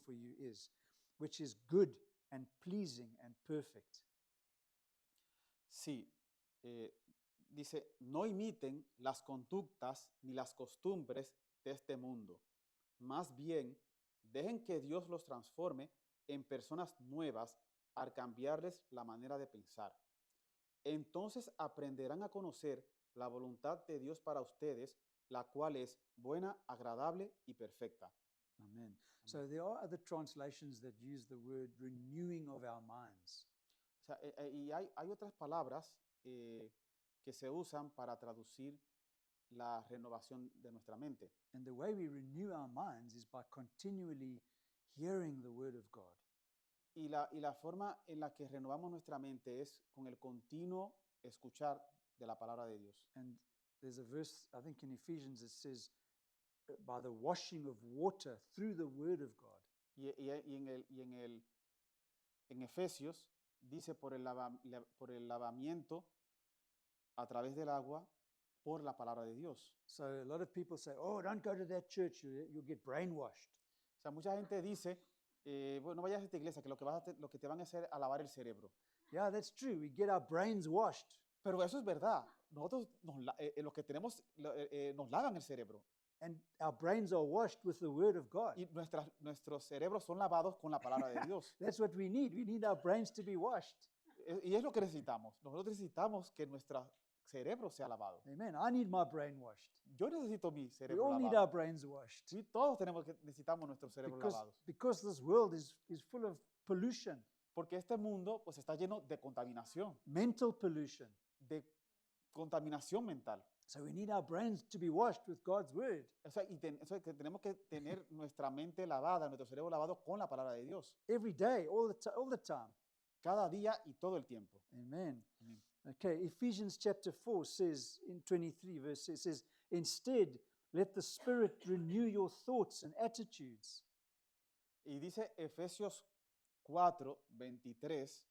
Speaker 2: for you is, which is good and pleasing and perfect.
Speaker 3: Sí, dice, no imiten las conductas ni las costumbres de este mundo. Más bien, dejen que Dios los transforme en personas nuevas al cambiarles la manera de pensar. Entonces aprenderán a conocer la voluntad de Dios para ustedes, la cual es buena, agradable y perfecta.
Speaker 2: Amen. So there are other translations that use the word renewing of our minds.
Speaker 3: O sea, y hay otras palabras que se usan para traducir la renovación de nuestra mente.
Speaker 2: And the way we renew our minds is by continually hearing the word of God.
Speaker 3: Y la forma en la que renovamos nuestra mente es con el continuo escuchar de la palabra de Dios.
Speaker 2: And there's a verse, I think in Ephesians, it says, by the washing of water through the word of God.
Speaker 3: En Efesios dice por el lavamiento a través del agua por la palabra de Dios.
Speaker 2: So a lot of people say, oh, don't go to that church, you'll get brainwashed.
Speaker 3: O sea, mucha gente dice, bueno, no vayas a esta iglesia, que lo que te van a hacer es a lavar el cerebro.
Speaker 2: Yeah, that's true. We get our brains washed.
Speaker 3: Pero eso es verdad. Nosotros lo que tenemos nos lavan el cerebro.
Speaker 2: And our brains are washed with the word of God.
Speaker 3: Y nuestros cerebros son lavados con la palabra de Dios.
Speaker 2: That's what we need. We need our brains to be washed.
Speaker 3: Y es lo que necesitamos. Nosotros necesitamos que nuestro cerebro sea lavado.
Speaker 2: Amen. I need my brain washed.
Speaker 3: Yo necesito mi
Speaker 2: We
Speaker 3: cerebro
Speaker 2: all need
Speaker 3: lavado.
Speaker 2: our brains washed.
Speaker 3: Sí, todos necesitamos nuestros cerebros lavados.
Speaker 2: Because this world is full of pollution,
Speaker 3: Porque este mundo pues está lleno de contaminación,
Speaker 2: mental pollution.
Speaker 3: de contaminación mental.
Speaker 2: So we need our brains to be washed with God's word.
Speaker 3: O sea, o sea, que tenemos que tener nuestra mente lavada, nuestro cerebro lavado con la palabra de Dios.
Speaker 2: Every day, all the time.
Speaker 3: Cada día y todo el tiempo.
Speaker 2: Amen.
Speaker 3: Amén.
Speaker 2: Okay, Ephesians chapter 4 says in 23 verse, it says, instead, let the Spirit renew your thoughts and attitudes.
Speaker 3: Y dice Efesios 4:23,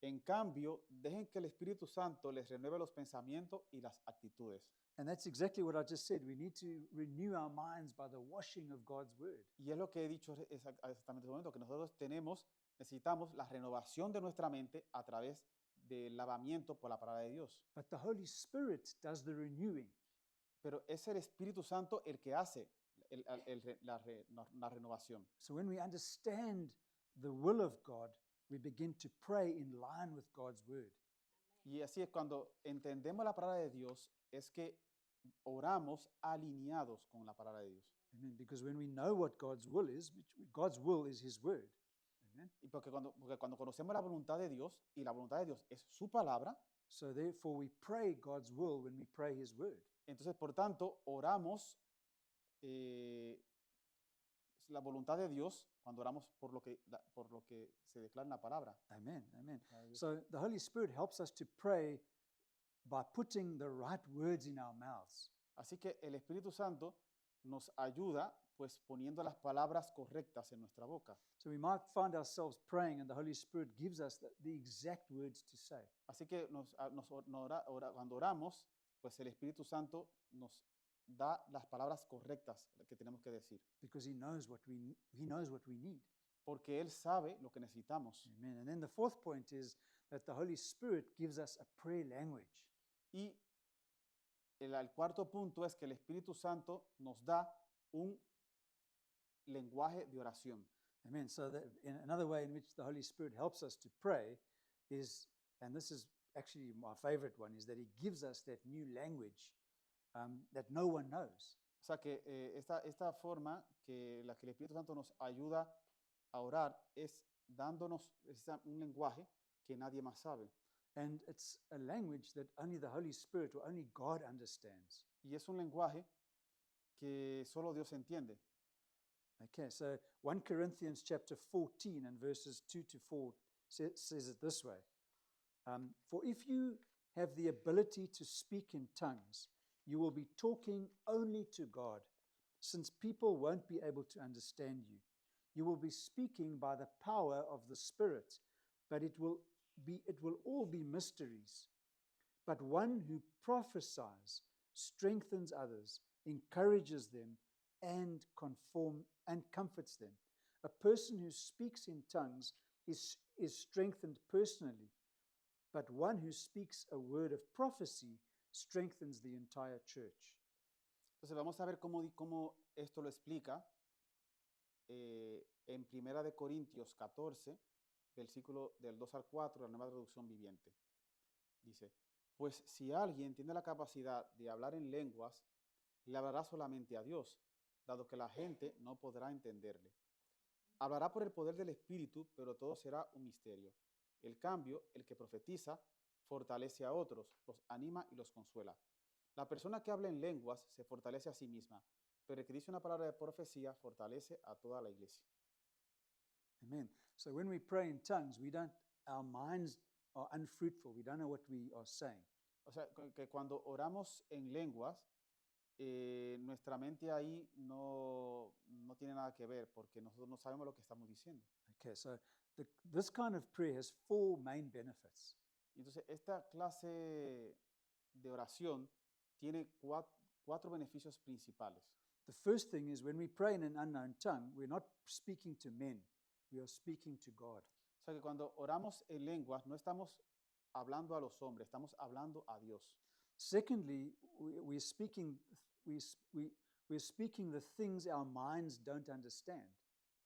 Speaker 3: en cambio, dejen que el Espíritu Santo les renueve los pensamientos y las actitudes.
Speaker 2: And that's exactly what I just said. We need to renew our minds by the washing of God's word.
Speaker 3: Y es lo que he dicho exactamente en este momento, que nosotros necesitamos la renovación de nuestra mente a través del lavamiento por la palabra de Dios.
Speaker 2: But the Holy Spirit does the renewing.
Speaker 3: Pero es el Espíritu Santo el que hace la renovación.
Speaker 2: So when we understand the will of God, we begin to pray in line with God's word.
Speaker 3: Y así es, cuando entendemos la palabra de Dios, es que oramos alineados con la palabra de Dios.
Speaker 2: Amen. Because when we know what God's will is His word. Amen.
Speaker 3: Y porque cuando conocemos la voluntad de Dios, y la voluntad de Dios es su palabra,
Speaker 2: So therefore we pray God's will when we pray his word.
Speaker 3: Entonces, por tanto, oramos eh, la voluntad de Dios cuando oramos por lo que se declara en la palabra.
Speaker 2: Amen. Amen. So the Holy Spirit helps us to pray by putting the right words in our mouths.
Speaker 3: Así que el Espíritu Santo nos ayuda pues poniendo las palabras correctas en nuestra boca.
Speaker 2: So we might find ourselves praying and the Holy Spirit gives us the exact words to say.
Speaker 3: Así que cuando oramos, pues el Espíritu Santo nos da las palabras correctas que tenemos que decir,
Speaker 2: Because he knows what we need.
Speaker 3: porque Él sabe lo que necesitamos.
Speaker 2: Amen. And then the fourth point is that the Holy Spirit gives us a prayer language.
Speaker 3: Y el cuarto punto es que el Espíritu Santo nos da un lenguaje de oración.
Speaker 2: Amen. So that in another way in which the Holy Spirit helps us to pray is, and this is actually my favorite one, is that he gives us that new language that no one knows.
Speaker 3: O sea que esta forma que la que el Espíritu Santo nos ayuda a orar es dándonos un lenguaje que nadie más sabe.
Speaker 2: And it's a language that only the Holy Spirit or only God understands.
Speaker 3: Y es un lenguaje que solo Dios entiende.
Speaker 2: Okay, so 1 Corinthians chapter 14 and verses 2 to 4 says it this way. For if you have the ability to speak in tongues, you will be talking only to God, since people won't be able to understand you. You will be speaking by the power of the Spirit, but it will all be mysteries. But one who prophesies strengthens others, encourages them, and comforts them. A person who speaks in tongues is strengthened personally, but one who speaks a word of prophecy strengthens the entire church.
Speaker 3: Entonces vamos a ver cómo esto lo explica en Primera de Corintios 14, versículo del 2 al 4, la Nueva Traducción Viviente. Dice, pues si alguien tiene la capacidad de hablar en lenguas, le hablará solamente a Dios, dado que la gente no podrá entenderle. Hablará por el poder del Espíritu, pero todo será un misterio. En cambio, el que profetiza fortalece a otros, los anima y los consuela. La persona que habla en lenguas se fortalece a sí misma, pero el que dice una palabra de profecía fortalece a toda la iglesia.
Speaker 2: Amen. So when we pray in tongues, our minds are unfruitful. We don't know what we are saying.
Speaker 3: O sea, que cuando oramos en lenguas, nuestra mente ahí no tiene nada que ver, porque nosotros no sabemos lo que estamos diciendo.
Speaker 2: Okay, so this kind of prayer has four main benefits.
Speaker 3: Entonces, esta clase de oración tiene cuatro beneficios principales.
Speaker 2: The first thing is when we pray in an unknown tongue, we're not speaking to men, we are speaking to God.
Speaker 3: O sea que cuando oramos en lenguas, no estamos hablando a los hombres, estamos hablando a Dios.
Speaker 2: Secondly, we're speaking the things our minds don't understand.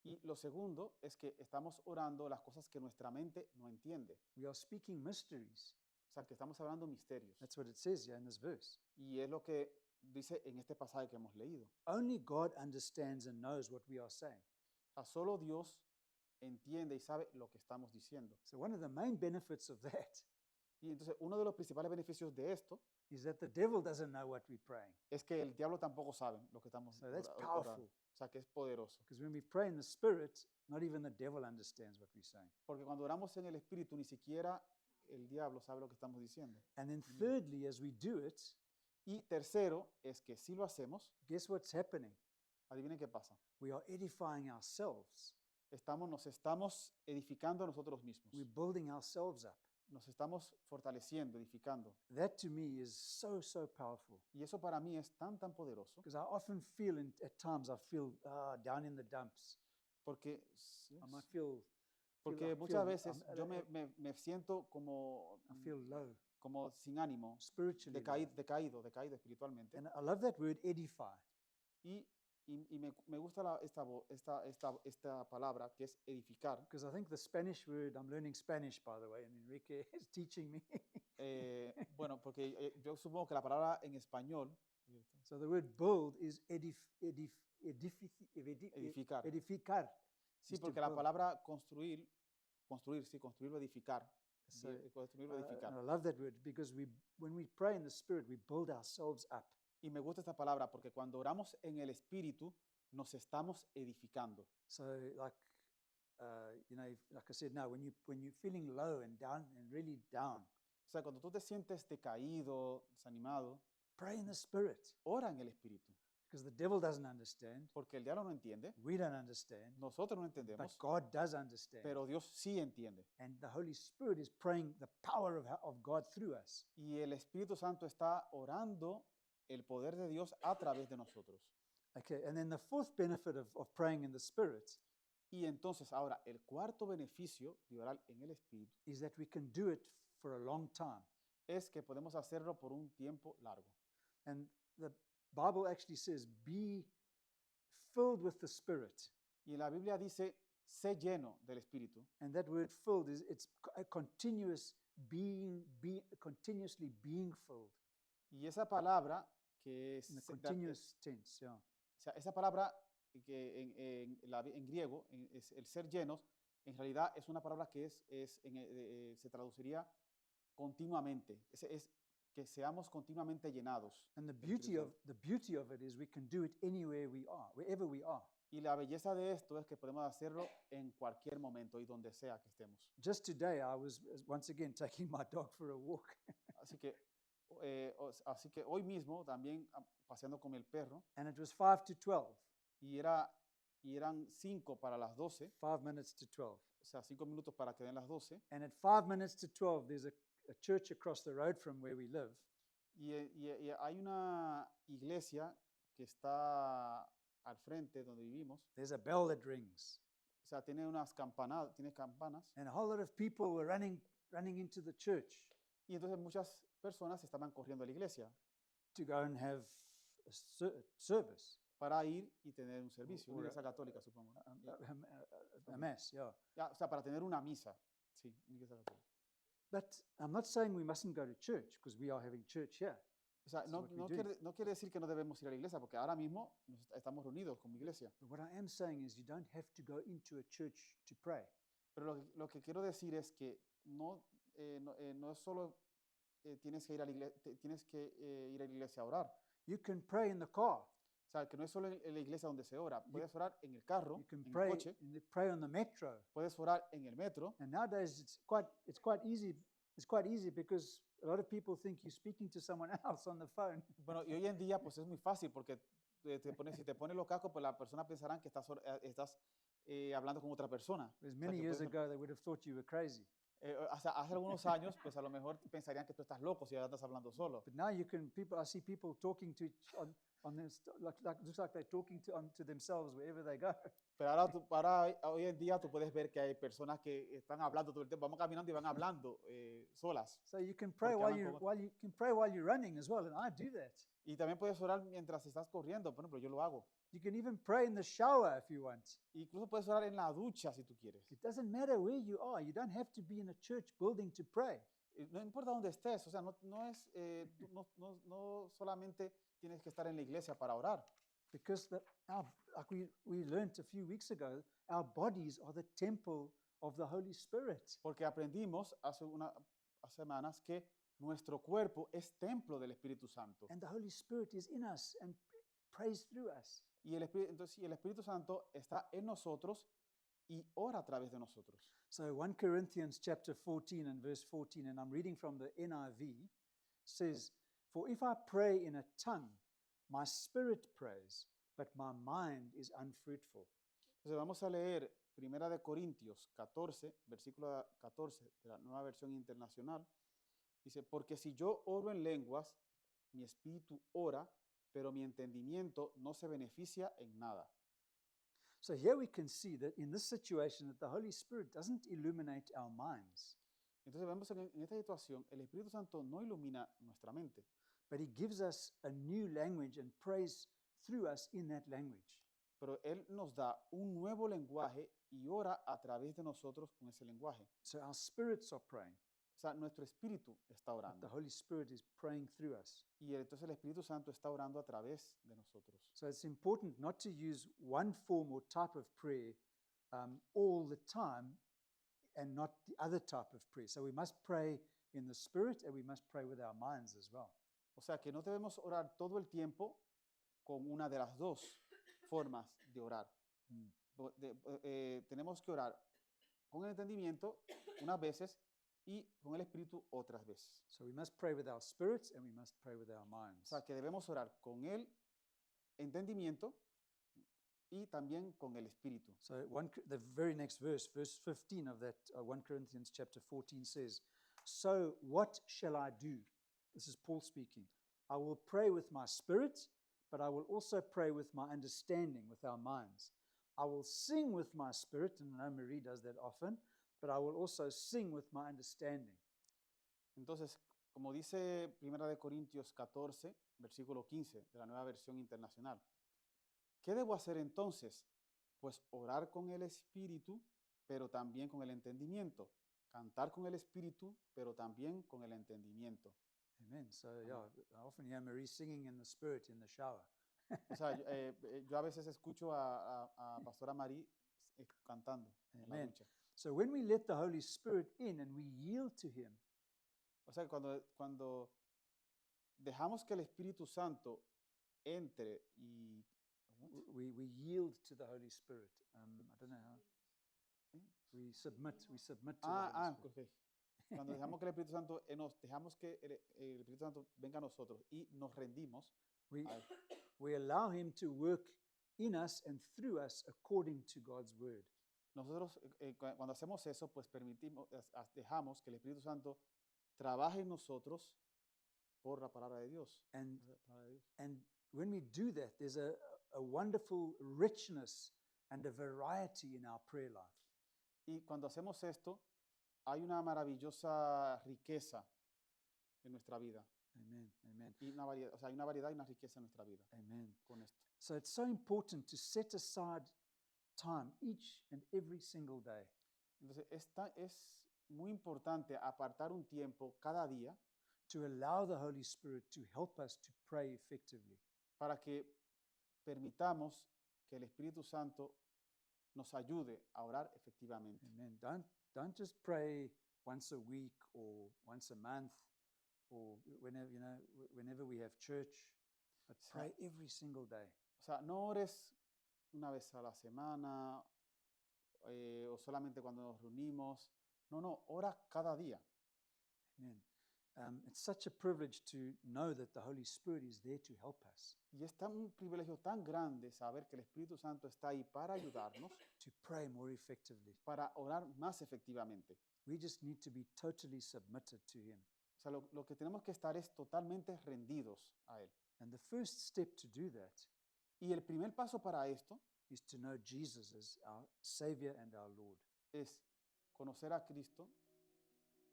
Speaker 3: Y lo segundo es que estamos orando las cosas que nuestra mente no entiende.
Speaker 2: We are speaking mysteries.
Speaker 3: O sea, que estamos hablando misterios.
Speaker 2: That's what it says here in this verse.
Speaker 3: Y es lo que dice en este pasaje que hemos leído.
Speaker 2: Only God understands and knows what we are saying.
Speaker 3: O sea, solo Dios entiende y sabe lo que estamos diciendo.
Speaker 2: So one of the main benefits of that
Speaker 3: Y entonces uno de los principales beneficios de esto
Speaker 2: is that the devil doesn't know what we're praying.
Speaker 3: es que el diablo tampoco sabe lo que estamos
Speaker 2: So that's
Speaker 3: orando.
Speaker 2: powerful.
Speaker 3: O sea, que es poderoso.
Speaker 2: Because when we pray in the Spirit, not even the devil understands what we're saying.
Speaker 3: Porque cuando oramos en el Espíritu, ni siquiera el diablo sabe lo que estamos diciendo.
Speaker 2: And then thirdly, as we do it,
Speaker 3: Y tercero, es que si lo hacemos,
Speaker 2: guess what's happening?
Speaker 3: adivinen qué pasa.
Speaker 2: We are edifying ourselves.
Speaker 3: Nos estamos edificando a nosotros mismos.
Speaker 2: We're building ourselves up.
Speaker 3: Nos estamos fortaleciendo, edificando.
Speaker 2: That to me is so, so powerful.
Speaker 3: Y eso para mí es tan poderoso,
Speaker 2: Because I often feel, at times, I feel down in the dumps.
Speaker 3: porque,
Speaker 2: I might feel
Speaker 3: muchas veces yo me siento
Speaker 2: I feel low
Speaker 3: como sin ánimo,
Speaker 2: spiritually. low.
Speaker 3: decaído espiritualmente.
Speaker 2: And I love that word, edify.
Speaker 3: Y me gusta esta palabra que es edificar.
Speaker 2: Because I think the Spanish word, I'm learning Spanish, by the way, and Enrique is teaching me.
Speaker 3: Bueno, porque yo supongo que la palabra en español,
Speaker 2: So the word build is
Speaker 3: edificar.
Speaker 2: edificar.
Speaker 3: Sí,
Speaker 2: is to
Speaker 3: porque la
Speaker 2: build.
Speaker 3: palabra construir, sí, construir o edificar,
Speaker 2: So,
Speaker 3: construir o edificar.
Speaker 2: and I love that word because when we pray in the Spirit, we build ourselves up.
Speaker 3: Y me gusta esta palabra porque cuando oramos en el Espíritu, nos estamos edificando.
Speaker 2: So, like like I said, now when you're feeling low and down and really down,
Speaker 3: O sea, cuando tú te sientes decaído, desanimado,
Speaker 2: pray in the Spirit
Speaker 3: ora en el Espíritu.
Speaker 2: because the devil doesn't understand.
Speaker 3: Porque el diablo no entiende,
Speaker 2: We don't understand,
Speaker 3: nosotros no
Speaker 2: but
Speaker 3: entendemos,
Speaker 2: God does understand.
Speaker 3: pero Dios sí entiende.
Speaker 2: And the Holy Spirit is praying the power of God through us.
Speaker 3: Y el Espíritu Santo está orando el poder de Dios a través de nosotros.
Speaker 2: Okay, and then the fourth benefit of praying in the Spirit
Speaker 3: Y entonces ahora, el cuarto beneficio de orar en el Espíritu
Speaker 2: is that we can do it for a long time.
Speaker 3: es que podemos hacerlo por un tiempo largo.
Speaker 2: And the Bible actually says, be filled with the Spirit.
Speaker 3: Y la Biblia dice, sé lleno del Espíritu.
Speaker 2: And that word filled it's a continuous continuously being filled.
Speaker 3: Y esa palabra que es,
Speaker 2: In the continuous tense, yeah.
Speaker 3: o sea, esa palabra que en griego es el ser llenos, en realidad es una palabra que se traduciría continuamente. Es que seamos continuamente llenados.
Speaker 2: And the
Speaker 3: del Espíritu
Speaker 2: beauty
Speaker 3: Santo.
Speaker 2: of it is we can do it anywhere we are, wherever we are.
Speaker 3: Y la belleza de esto es que podemos hacerlo en cualquier momento y donde sea que estemos.
Speaker 2: Just today, I was once again taking my dog for a walk.
Speaker 3: Así que hoy mismo también paseando con el perro
Speaker 2: And it was 5 to 12,
Speaker 3: y eran 5 para las 12,
Speaker 2: 5 minutes to 12.
Speaker 3: o sea, 5 minutos para que den las 12.
Speaker 2: And at 5 minutes to 12, there's a church across the road from where we live.
Speaker 3: Y hay una iglesia que está al frente donde vivimos.
Speaker 2: There's a bell that rings.
Speaker 3: O sea, tiene campanas.
Speaker 2: And a whole lot of people were running into the church
Speaker 3: Y entonces muchas personas estaban corriendo a la iglesia
Speaker 2: to go and have a service,
Speaker 3: para ir y tener un servicio, una
Speaker 2: Or-
Speaker 3: iglesia católica, supongo. ¿No?
Speaker 2: a mass, yeah.
Speaker 3: O sea, para tener una misa. Sí, una iglesia católica.
Speaker 2: But I'm not saying we mustn't go to church because we are having church here.
Speaker 3: O sea,
Speaker 2: This is
Speaker 3: no,
Speaker 2: what we're doing.
Speaker 3: no quiere decir que no debemos ir a la iglesia, porque ahora mismo estamos reunidos como iglesia.
Speaker 2: But what I am saying is you don't have to go into a church to pray.
Speaker 3: Pero lo que quiero decir es que no es solo tienes que ir a la iglesia a orar.
Speaker 2: You can pray in the car.
Speaker 3: O sea, que no es solo en la iglesia donde se ora. Puedes orar en el carro,
Speaker 2: You can
Speaker 3: en el
Speaker 2: pray,
Speaker 3: coche,
Speaker 2: pray on the metro.
Speaker 3: puedes orar en el metro.
Speaker 2: And nowadays it's quite easy. It's quite easy because a lot of people think you're speaking to someone else on the phone.
Speaker 3: Bueno, y hoy en día pues es muy fácil porque si te pones los cascos, pues la persona pensará que estás hablando con otra persona.
Speaker 2: Whereas
Speaker 3: O sea,
Speaker 2: many
Speaker 3: que
Speaker 2: years
Speaker 3: puedes-
Speaker 2: ago they would have thought you were crazy.
Speaker 3: hace algunos años, pues a lo mejor pensarían que tú estás loco si ya estás hablando solo.
Speaker 2: But now I see people talking to on this, looks like they're talking to themselves wherever they go.
Speaker 3: Pero hoy en día tú puedes ver que hay personas que están hablando todo el tiempo. Vamos caminando y van hablando solas.
Speaker 2: So you can pray
Speaker 3: Porque hablan con
Speaker 2: you can pray while you're running as well, and I do that.
Speaker 3: Y también puedes orar mientras estás corriendo. Por ejemplo, yo lo hago.
Speaker 2: You can even pray in the shower if you want.
Speaker 3: Incluso puedes orar en la ducha si tú quieres.
Speaker 2: It doesn't matter where you are. You don't have to be in a church building to pray.
Speaker 3: No importa dónde estés. O sea, no solamente tienes que estar en la iglesia para orar.
Speaker 2: Because like we learned a few weeks ago, our bodies are the temple of the Holy Spirit.
Speaker 3: Porque aprendimos hace semanas que nuestro cuerpo es templo del Espíritu Santo.
Speaker 2: And the Holy Spirit is in us and prays through us.
Speaker 3: Y el Espíritu Santo está en nosotros y ora a través de nosotros.
Speaker 2: So 1 Corinthians chapter 14 and verse 14, and I'm reading from the NIV, says, "For if I pray in a tongue, my spirit prays, but my mind is unfruitful."
Speaker 3: Entonces vamos a leer 1 de Corintios 14, versículo 14 de la Nueva Versión Internacional. Dice, porque si yo oro en lenguas, mi espíritu ora, pero mi entendimiento no se beneficia en nada.
Speaker 2: So here we can see that in this situation that the Holy Spirit doesn't illuminate our minds,
Speaker 3: Entonces vemos en esta situación, el Espíritu Santo no ilumina nuestra mente,
Speaker 2: but he gives us a new language and prays through us in that language.
Speaker 3: pero Él nos da un nuevo lenguaje y ora a través de nosotros con ese lenguaje.
Speaker 2: So our spirits are praying,
Speaker 3: O sea, nuestro espíritu está
Speaker 2: but the
Speaker 3: orando.
Speaker 2: Holy Spirit is praying through us.
Speaker 3: Y entonces el Espíritu Santo está orando a través de nosotros.
Speaker 2: So it's important not to use one form or type of prayer all the time and not the other type of prayer. So we must pray in the spirit and we must pray with our minds as well.
Speaker 3: O sea que no debemos orar todo el tiempo con una de las dos formas de orar.
Speaker 2: Mm.
Speaker 3: Tenemos que orar con el entendimiento unas veces y con el espíritu otras veces.
Speaker 2: So we must pray with our spirits and we must pray with our
Speaker 3: O
Speaker 2: minds.
Speaker 3: sea que debemos orar con el entendimiento y también con el espíritu.
Speaker 2: So the very next verse 15 of that 1 Corinthians chapter 14 says, "So what shall I do?" This is Paul speaking. "I will pray with my spirit, but I will also pray with my understanding, with our minds. I will sing with my spirit," and I know Marie does that often, "but I will also sing with my understanding."
Speaker 3: Entonces, como dice 1 de Corintios 14, versículo 15 de la Nueva Versión Internacional, ¿qué debo hacer entonces? Pues orar con el espíritu, pero también con el entendimiento. Cantar con el espíritu, pero también con el entendimiento.
Speaker 2: Amen. So yeah, I often hear Marie singing in the spirit in the shower.
Speaker 3: O sea, yo a veces escucho a Pastora Marí cantando en la
Speaker 2: Amen.
Speaker 3: ducha.
Speaker 2: So when we let the Holy Spirit in and we yield to him,
Speaker 3: O sea, cuando dejamos que el Espíritu Santo entre y
Speaker 2: we yield to the Holy Spirit. I don't know how. We submit to the Holy Spirit.
Speaker 3: ok. Cuando dejamos que el Espíritu Santo dejamos que el Espíritu Santo venga a nosotros y nos rendimos
Speaker 2: We,
Speaker 3: a él.
Speaker 2: we allow him to work in us and through us according to God's word.
Speaker 3: Nosotros cuando hacemos eso, pues dejamos que el Espíritu Santo trabaje en nosotros por la palabra de Dios.
Speaker 2: And,
Speaker 3: La palabra de Dios.
Speaker 2: and when we do that, there's a wonderful richness and a variety in our prayer life.
Speaker 3: Y cuando hacemos esto, hay una maravillosa riqueza en nuestra vida.
Speaker 2: Amen. Amen.
Speaker 3: Y una variedad, o sea, hay una variedad y una riqueza en nuestra vida
Speaker 2: Amen.
Speaker 3: con esto.
Speaker 2: So it's so important to set aside time each and every single day
Speaker 3: Entonces, es muy importante apartar un tiempo cada día
Speaker 2: to allow the Holy Spirit to help us to pray effectively.
Speaker 3: para que permitamos que el Espíritu Santo nos ayude a orar efectivamente.
Speaker 2: Amen. Don't just pray once a week or once a month or whenever we have church, but pray every single day.
Speaker 3: O sea, no ores una vez a la semana o solamente cuando nos reunimos. No, ora cada día.
Speaker 2: Amen. It's such a privilege to know that the Holy Spirit is there to help us,
Speaker 3: Y es un privilegio tan grande saber que el Espíritu Santo está ahí para ayudarnos,
Speaker 2: to pray more effectively.
Speaker 3: para orar más efectivamente.
Speaker 2: We just need to be totally submitted to Him.
Speaker 3: O sea, lo que tenemos que estar es totalmente rendidos a Él.
Speaker 2: And the first step to do that
Speaker 3: Y el primer paso para esto
Speaker 2: is to know Jesus as our Savior and our Lord.
Speaker 3: es conocer a Cristo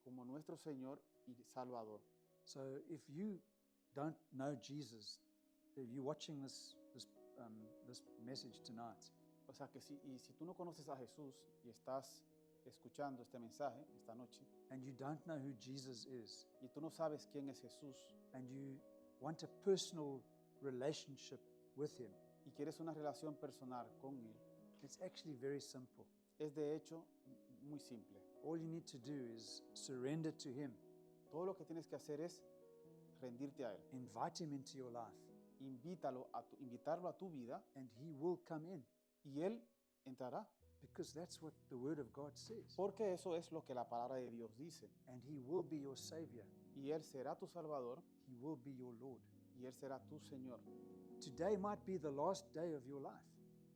Speaker 3: como nuestro Señor y Salvador.
Speaker 2: So if you don't know Jesus, if you're watching this message tonight,
Speaker 3: O sea, que si tú no conoces a Jesús y estás escuchando este mensaje esta noche
Speaker 2: and you don't know who Jesus is,
Speaker 3: y tú no sabes quién es Jesús
Speaker 2: and you want a personal relationship with Him,
Speaker 3: y quieres una relación personal con Él,
Speaker 2: it's actually very simple.
Speaker 3: es de hecho muy simple.
Speaker 2: All you need to do is surrender to Him,
Speaker 3: Todo lo que tienes que hacer es rendirte a Él.
Speaker 2: invite Him into your life,
Speaker 3: Invitarlo a tu vida
Speaker 2: and He will come in,
Speaker 3: y Él entrará.
Speaker 2: because that's what the Word of God says.
Speaker 3: Porque eso es lo que la palabra de Dios dice.
Speaker 2: And He will be your Savior,
Speaker 3: Y Él será tu Salvador
Speaker 2: He will be your Lord.
Speaker 3: y Él será tu Señor.
Speaker 2: Today might be the last day of your life.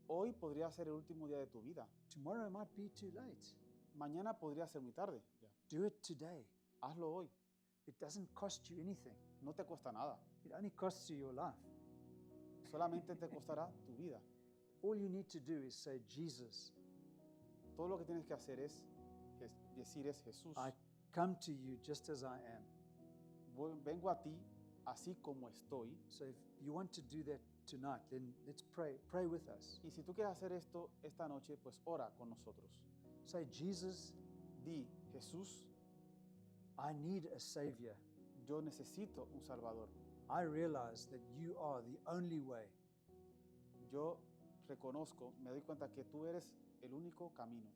Speaker 3: Hoy podría ser el último día de tu vida.
Speaker 2: Tomorrow might be too late.
Speaker 3: Mañana podría ser muy tarde. Ya.
Speaker 2: Do it today.
Speaker 3: Hazlo hoy.
Speaker 2: It doesn't cost you anything.
Speaker 3: No te cuesta nada.
Speaker 2: It only costs you your life.
Speaker 3: Solamente te costará tu vida.
Speaker 2: All you need to do is say, Jesus,
Speaker 3: Todo lo que tienes que hacer es decir es Jesús.
Speaker 2: I come to you just as I am.
Speaker 3: Vengo a ti así como estoy.
Speaker 2: So if you want to do that tonight, then let's pray. Pray with us.
Speaker 3: Y si tú quieres hacer esto esta noche, pues ora con nosotros.
Speaker 2: Say, Jesus,
Speaker 3: Di, Jesús,
Speaker 2: I need a Savior.
Speaker 3: yo necesito un Salvador.
Speaker 2: I realize that you are the only way.
Speaker 3: Yo reconozco, me doy cuenta que tú eres el único camino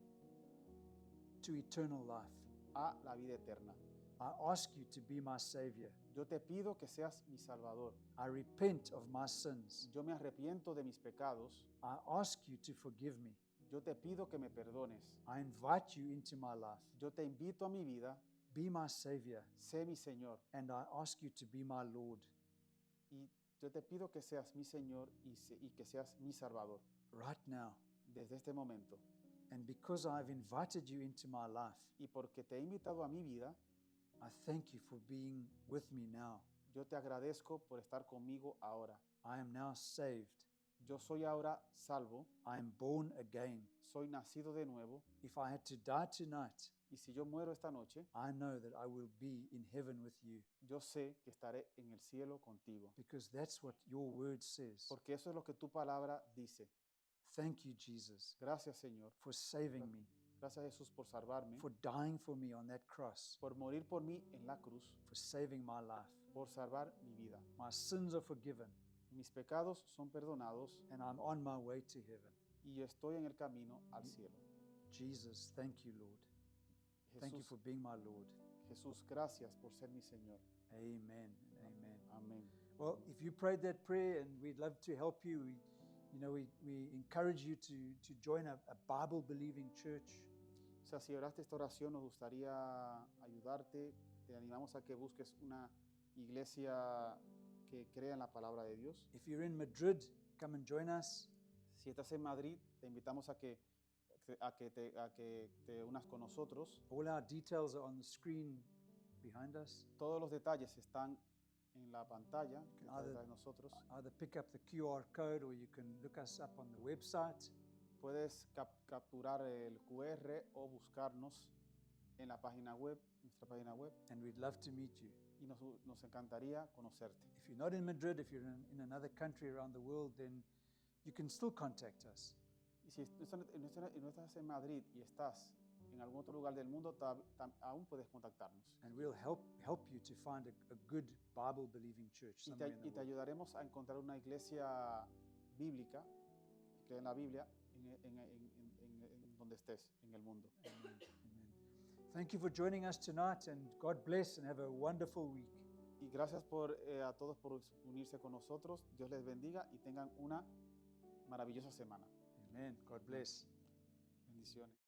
Speaker 2: into eternal life.
Speaker 3: a la vida eterna.
Speaker 2: I ask you to be my Savior.
Speaker 3: Yo te pido que seas mi Salvador.
Speaker 2: I repent of my sins.
Speaker 3: Yo me arrepiento de mis pecados.
Speaker 2: I ask you to forgive me.
Speaker 3: Yo te pido que me perdones.
Speaker 2: I invite you into my life.
Speaker 3: Yo te invito a mi vida.
Speaker 2: Be my Savior,
Speaker 3: Sé mi Señor.
Speaker 2: and I ask you to be my Lord.
Speaker 3: Y yo te pido que seas mi Señor y que seas mi Salvador.
Speaker 2: Right now.
Speaker 3: Desde este momento.
Speaker 2: And because I've invited you into my life,
Speaker 3: Y porque te he invitado a mi vida,
Speaker 2: I thank you for being with me now.
Speaker 3: yo te agradezco por estar conmigo ahora.
Speaker 2: I am now saved.
Speaker 3: Yo soy ahora salvo.
Speaker 2: I am born again.
Speaker 3: Soy nacido de nuevo.
Speaker 2: If I had to die tonight,
Speaker 3: Y si yo muero esta noche,
Speaker 2: I know that I will be in heaven with you,
Speaker 3: yo sé que estaré en el cielo contigo.
Speaker 2: because that's what your word says.
Speaker 3: Porque eso es lo que tu palabra dice.
Speaker 2: Thank you, Jesus,
Speaker 3: Gracias, Señor.
Speaker 2: for saving me,
Speaker 3: Gracias, Jesús, por salvarme,
Speaker 2: for dying for me on that cross,
Speaker 3: por morir por mí en la cruz,
Speaker 2: for saving my life.
Speaker 3: por salvar mi vida.
Speaker 2: My sins are forgiven,
Speaker 3: Mis pecados son perdonados
Speaker 2: and I'm on my way to heaven.
Speaker 3: y yo estoy en el camino al cielo.
Speaker 2: Jesus, thank you, Lord. Thank you
Speaker 3: Jesús,
Speaker 2: for being my Lord.
Speaker 3: Jesús, gracias por ser mi Señor.
Speaker 2: Amen. Amen.
Speaker 3: Amén.
Speaker 2: Well, if you prayed that prayer, and we'd love to help you, we encourage you to join a Bible-believing church.
Speaker 3: O sea, si oraste esta oración, nos gustaría ayudarte. Te animamos a que busques una iglesia que crea en la palabra de Dios.
Speaker 2: If you're in Madrid, come and join us.
Speaker 3: Si estás en Madrid, te invitamos a que te unas con nosotros.
Speaker 2: All our details are on the screen behind us.
Speaker 3: Todos los detalles están en la pantalla que está
Speaker 2: Either-
Speaker 3: detrás de nosotros.
Speaker 2: Either pick up the QR code or you can look us up on the website.
Speaker 3: Puedes capturar el QR o buscarnos en la página web, nuestra página web,
Speaker 2: And we'd love to meet you.
Speaker 3: y nos encantaría conocerte.
Speaker 2: If you're not in Madrid, if you're in another country around the world, then you can still contact us.
Speaker 3: Y si no estás en Madrid y estás en algún otro lugar del mundo, aún puedes contactarnos.
Speaker 2: And we'll help you to find a good Bible-believing church
Speaker 3: Y
Speaker 2: somewhere in the
Speaker 3: te
Speaker 2: world.
Speaker 3: ayudaremos a encontrar una iglesia bíblica que cree en la Biblia en donde estés en el mundo.
Speaker 2: Amen. Amen. Thank you for joining us tonight, and God bless, and have a wonderful week.
Speaker 3: Y gracias a todos por unirse con nosotros. Dios les bendiga y tengan una maravillosa semana.
Speaker 2: Amen. God bless.
Speaker 3: Bendiciones.